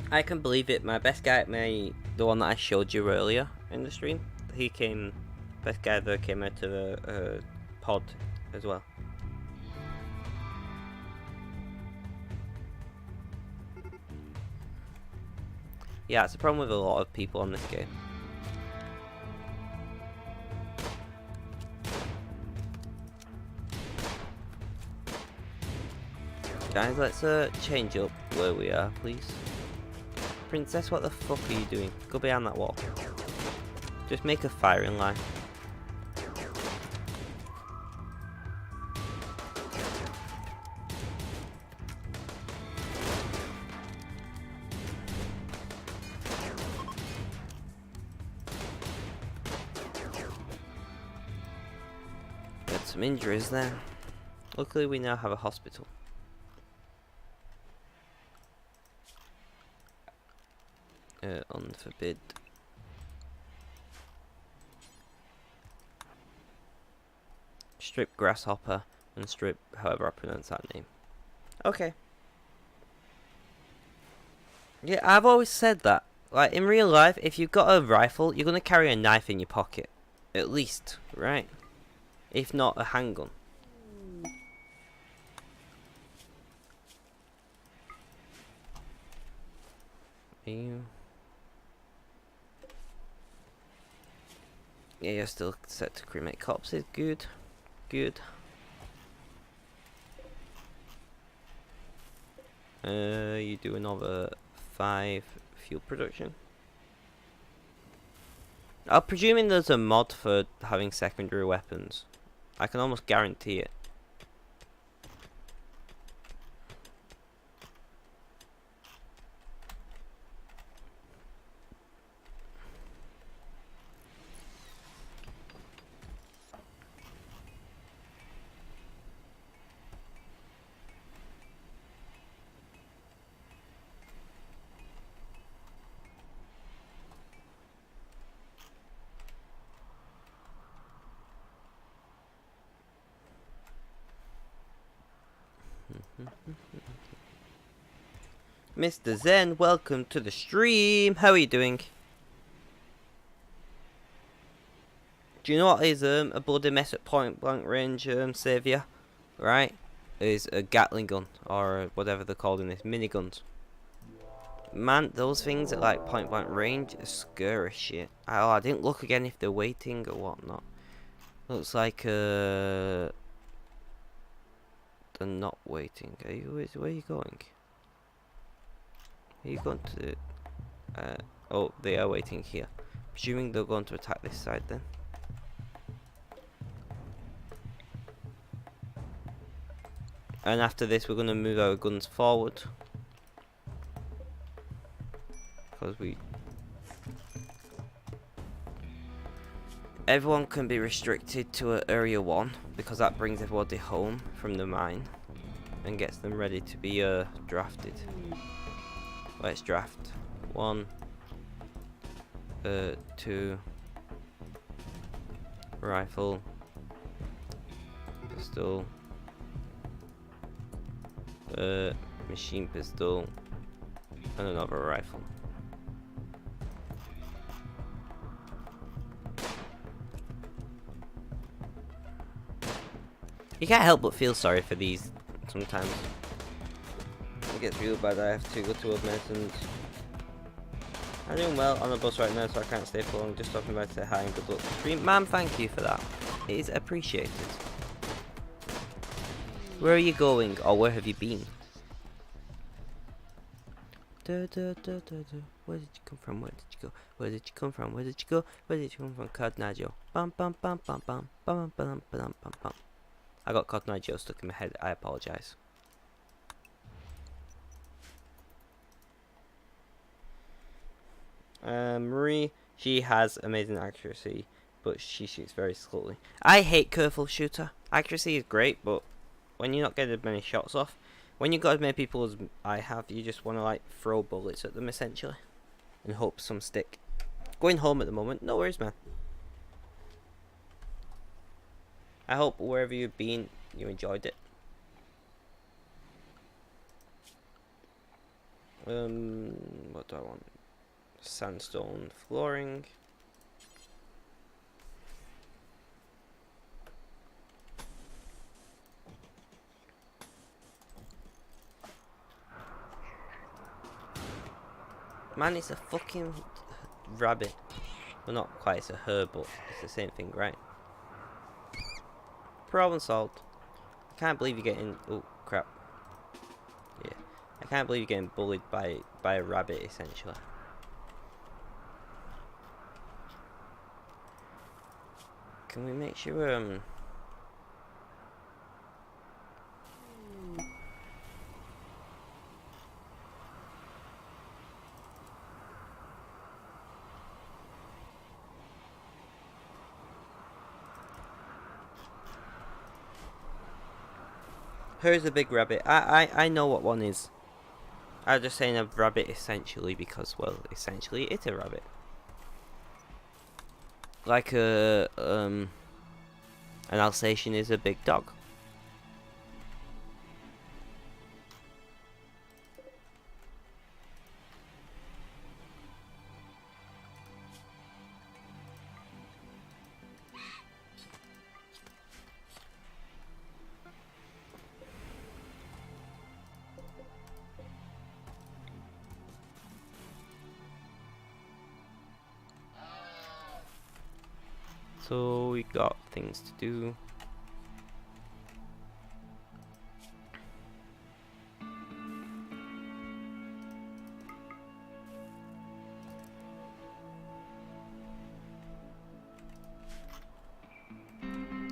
I can believe it. My best guy, the one that I showed you earlier in the stream, he came, best guy that came out of a pod as well. Yeah, it's a problem with a lot of people on this game. Guys, let's change up where we are, please. Princess, what the fuck are you doing? Go behind that wall. Just make a firing line. Got some injuries there. Luckily we now have a hospital. Unforbid. Strip grasshopper and strip however I pronounce that name. Okay. Yeah, I've always said that. Like, in real life, if you've got a rifle, you're gonna carry a knife in your pocket. At least, right? If not a handgun. You... Yeah, you're still set to cremate corpses. Good. Good. You do another 5 fuel production. I'm presuming there's a mod for having secondary weapons. I can almost guarantee it. Mr. Zen, welcome to the stream. How are you doing? Do you know what is a bloody mess at point blank range saviour? Right? Is a Gatling gun, or whatever they're called in this, miniguns. Man, those things at like point blank range are scary shit. Oh, I didn't look again if they're waiting or whatnot. Looks like they're not waiting. Are you? Where are you going? Are you going to? Oh, they are waiting here. Presuming they're going to attack this side then. And after this, we're going to move our guns forward. Because everyone can be restricted to area 1, because that brings everybody home from the mine and gets them ready to be drafted. Let's draft 1, 2, rifle, pistol, machine pistol, and another rifle. You can't help but feel sorry for these sometimes. It gets real bad. I have to go to medicines. I'm doing well on the bus right now, so I can't stay for long. Just stopping by to say hi and good luck to the stream. Ma'am, thank you for that. It is appreciated. Where are you going, or where have you been? Where did you come from? Where did you go? Where did you come from? Where did you go? Where did you come from? Cotton Eye Joe. Bum bum bum bum bum bum bum bum bum bum. I got Cotton Eye Joe stuck in my head. I apologise. Marie, she has amazing accuracy, but she shoots very slowly. I hate careful shooter. Accuracy is great, but when you're not getting as many shots off, when you've got as many people as I have, you just want to like throw bullets at them essentially and hope some stick. Going home at the moment. No worries, man. I hope wherever you've been, you enjoyed it. What do I want? Sandstone flooring. Man, it's a fucking rabbit. Well, not quite, it's a herb, but it's the same thing, right? Problem solved. I can't believe you're getting... Oh, crap. Yeah. I can't believe you're getting bullied by a rabbit, essentially. Can we make sure, Here's a big rabbit. I know what one is. I'm just saying a rabbit essentially because, well, essentially it's a rabbit. Like an Alsatian is a big dog. So we got things to do.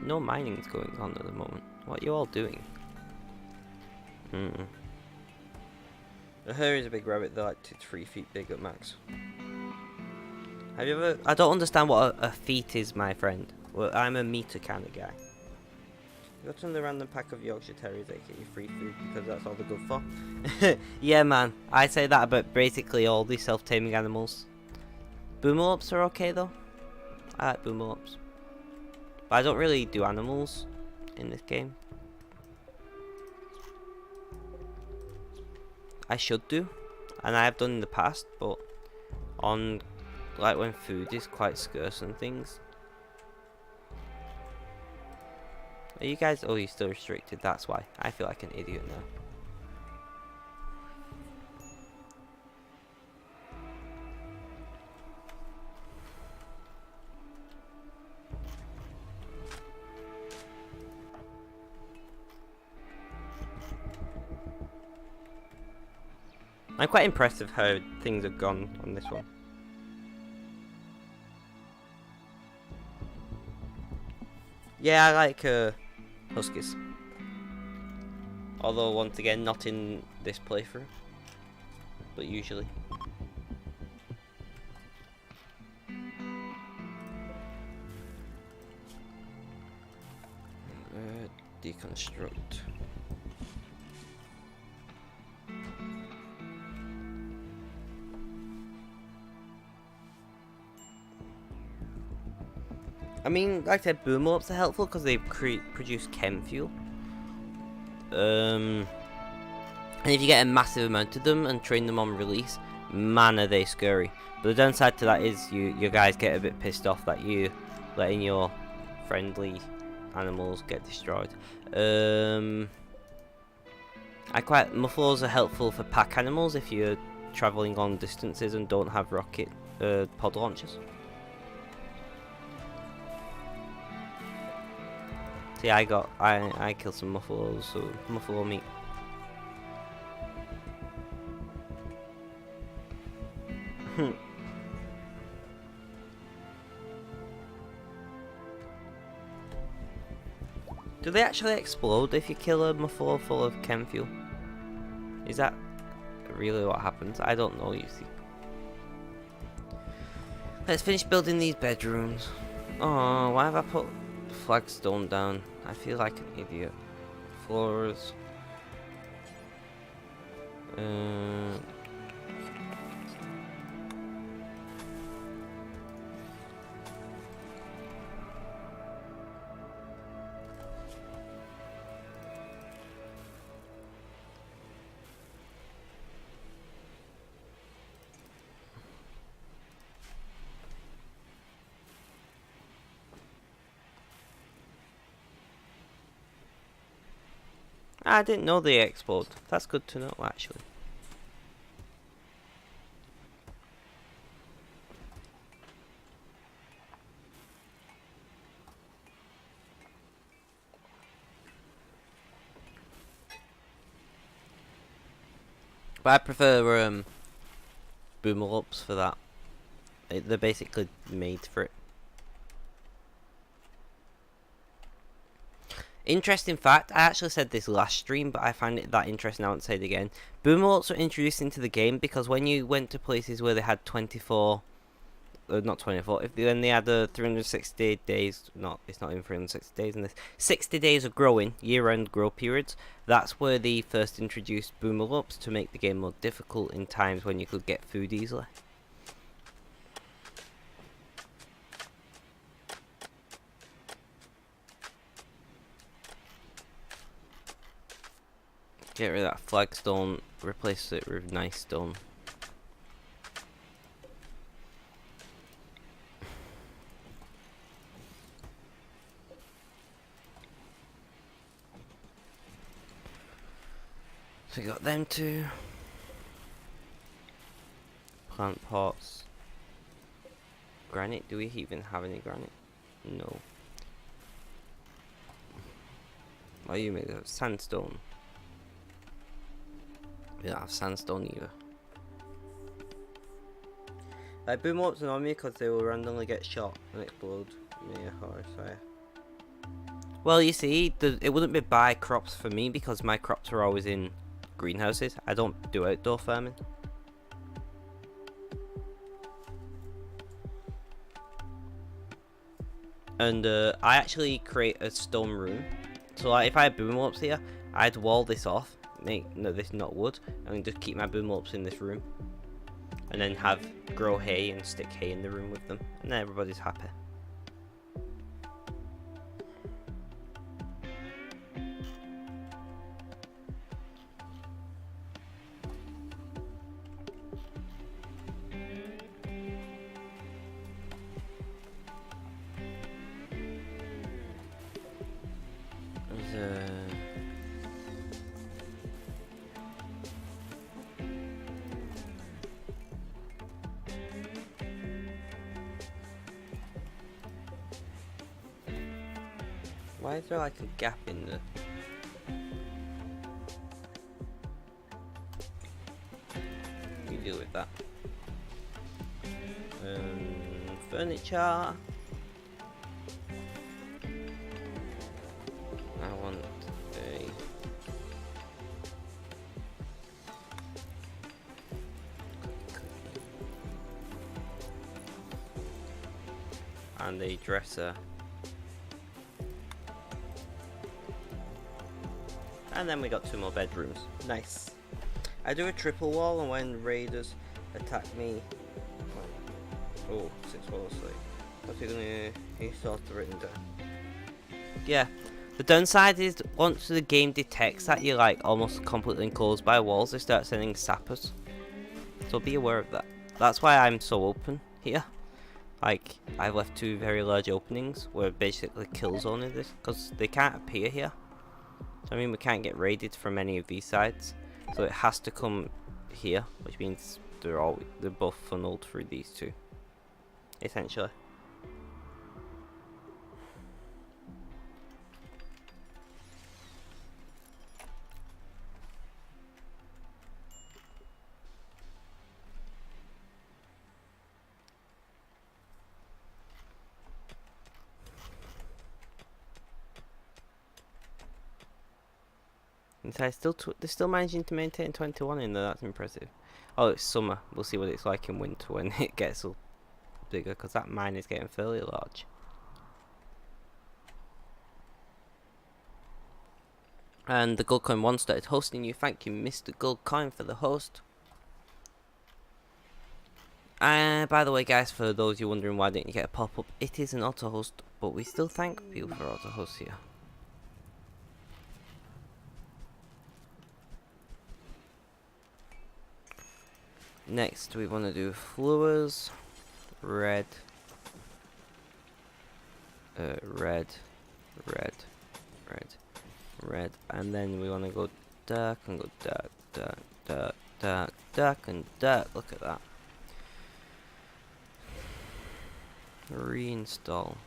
No mining's going on at the moment. What are you all doing? Here is a big rabbit. They're like 3 feet big at max. Have you ever... I don't understand what a feet is, my friend. Well, I'm a meter kind of guy. You got another random pack of Yorkshire Terriers that get you free food because that's all they're good for. Yeah, man. I say that about basically all these self-taming animals. Boomer-ups are okay, though. I like boomer-ups. But I don't really do animals in this game. I should do. And I have done in the past, but on... like when food is quite scarce and things. Are you guys... oh, you're still restricted, that's why. I feel like an idiot now. I'm quite impressed with how things have gone on this one. Yeah, I like huskies. Although, once again, not in this playthrough. But usually. Deconstruct. I mean, like I said, boom ups are helpful because they produce chem fuel. And if you get a massive amount of them and train them on release, man, are they scary. But the downside to that is you guys get a bit pissed off that you letting your friendly animals get destroyed. Mufflers are helpful for pack animals if you're traveling long distances and don't have rocket pod launchers. See, I killed some muffaloes, so muffalo meat. Do they actually explode if you kill a muffalo full of chem fuel? Is that really what happens? I don't know, you see. Let's finish building these bedrooms. Oh, why have I put flagstone down? I feel like an idiot. Floors. I didn't know they explode. That's good to know, actually. But I prefer boomerlopes for that. They're basically made for it. Interesting fact, I actually said this last stream, but I find it that interesting now to say it again. Boomerlopes were introduced into the game because when you went to places where they had 24, not 24, when they had 360 days, it's not even 360 days in this, 60 days of growing, year-round grow periods, that's where they first introduced boomerlopes to make the game more difficult in times when you could get food easily. Get rid of that flagstone, replace it with nice stone. So we got them two. Plant pots. Granite, do we even have any granite? No. What are you made of? Sandstone. We don't have sandstone either. Like boomerlopes annoy me because they will randomly get shot and explode. Yeah, sorry. Well, you see, it wouldn't be buy crops for me because my crops are always in greenhouses. I don't do outdoor farming. And I actually create a stone room. So like, if I had boomerlopes here, I'd wall this off. This not wood, and just keep my boomerlopes in this room, and then grow hay and stick hay in the room with them, and then everybody's happy. Why is there like a gap in the... You deal with that. Furniture. I want a... and a dresser. And then we got 2 more bedrooms. Nice. I do a triple wall, and when raiders attack me... Oh, 6 walls. What's he gonna... He sort of written down. Yeah. The downside is, once the game detects that you're like almost completely enclosed by walls, they start sending sappers. So be aware of that. That's why I'm so open here. Like, I've left 2 very large openings where basically kill zone is this, because they can't appear here. So I mean, we can't get raided from any of these sides, so it has to come here, which means they're both funneled through these 2, essentially. They're still managing to maintain 21 in there. That's impressive. Oh, it's summer. We'll see what it's like in winter when it gets bigger, because that mine is getting fairly large. And the Goldcoin 1 started hosting you. Thank you, Mr. Goldcoin, for the host. And by the way, guys, for those you wondering why didn't you get a pop-up, it is an auto-host, but we still thank people for auto-hosts here. Next, we want to do floors, red, red, and then we want to go dark and go dark, dark, dark, dark, dark, and dark. Look at that. Reinstall.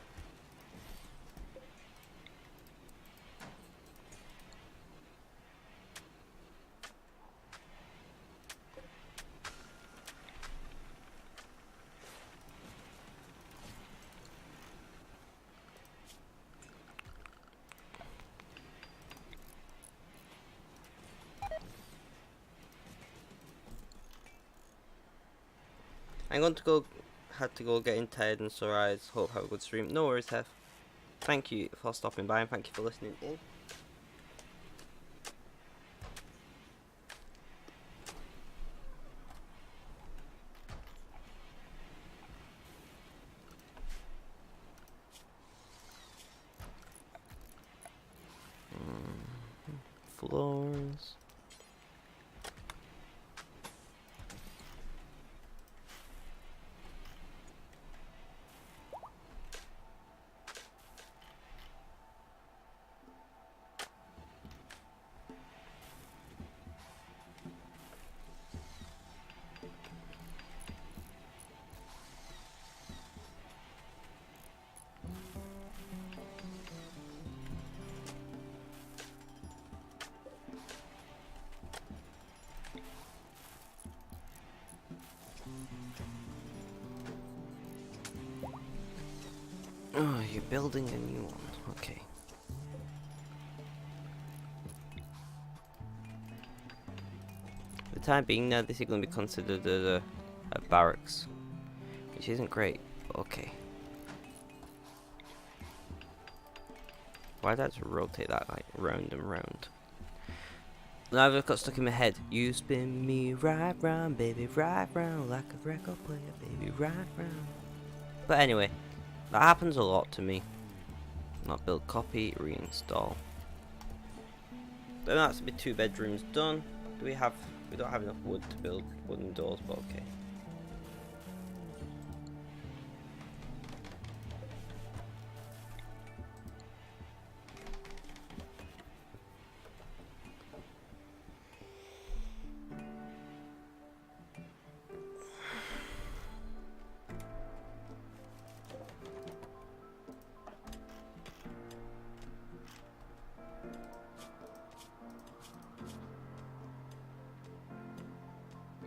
I'm going to go. Had to go getting tired and sore eyes. Hope have a good stream. No worries, Hef. Thank you for stopping by and thank you for listening in. Floors. Oh, you're building a new one. Okay. For the time being, now this is going to be considered a barracks, which isn't great, but okay. Why did I just rotate that like round and round? Now I've got stuck in my head. You spin me right round, baby, right round, like a record player, baby, right round. But anyway, that happens a lot to me. Not build, copy, reinstall. Then that's to be 2 bedrooms done. We don't have enough wood to build wooden doors, but okay.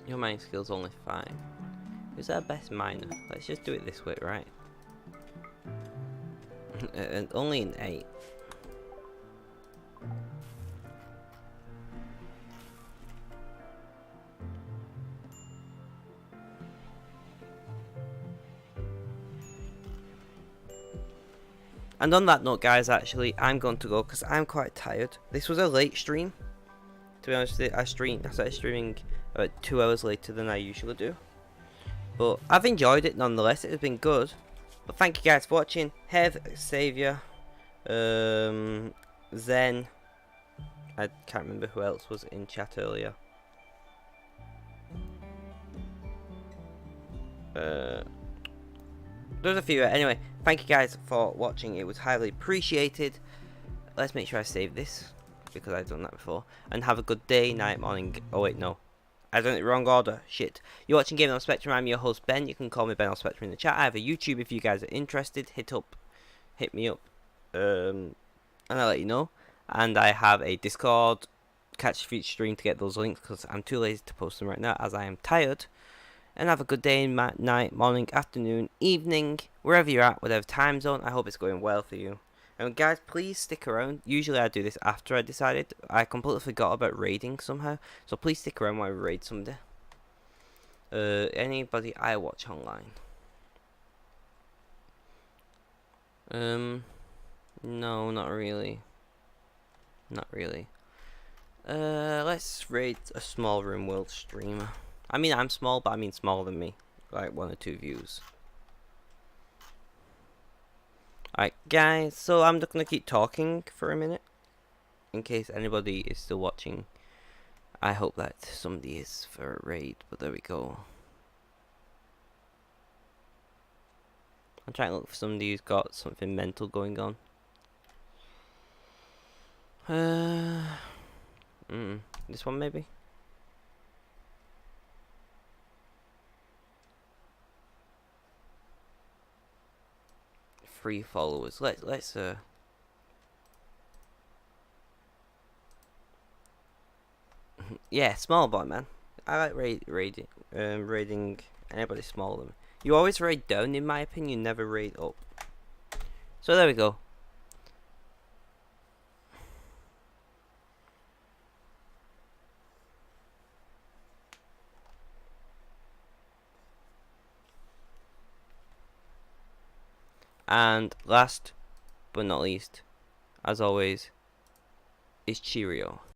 Your mining skill's only 5. Who's our best miner? Let's just do it this way, right? And only an 8. And on that note, guys, actually, I'm going to go because I'm quite tired. This was a late stream. To be honest, I started streaming about 2 hours later than I usually do. But I've enjoyed it nonetheless. It has been good. But thank you guys for watching. Hev, Xavier, Zen. I can't remember who else was in chat earlier. There's a few. Anyway, thank you guys for watching. It was highly appreciated. Let's make sure I save this, because I've done that before. And have a good day, night, morning. Oh wait, no. I've done it wrong order. Shit. You're watching Gaming on Spectrum. I'm your host, Ben. You can call me Ben on Spectrum in the chat. I have a YouTube if you guys are interested. Hit me up. And I'll let you know. And I have a Discord. Catch future stream to get those links, because I'm too lazy to post them right now, as I am tired. And have a good day, night, morning, afternoon, evening, wherever you're at, whatever time zone. I hope it's going well for you. And guys, please stick around. Usually I do this after I decided. I completely forgot about raiding somehow. So please stick around while we raid someday. Anybody I watch online? No, not really. Not really. Let's raid a small RimWorld streamer. I mean, I'm small, but I mean smaller than me. Like 1 or 2 views. Alright, guys, so I'm just gonna keep talking for a minute. In case anybody is still watching. I hope that somebody is for a raid, but there we go. I'm trying to look for somebody who's got something mental going on. This one maybe? Free followers. Let's yeah, small boy, man. I like raiding anybody smaller than me. You always raid down, in my opinion, never raid up. So there we go. And last but not least, as always, is Cheerio.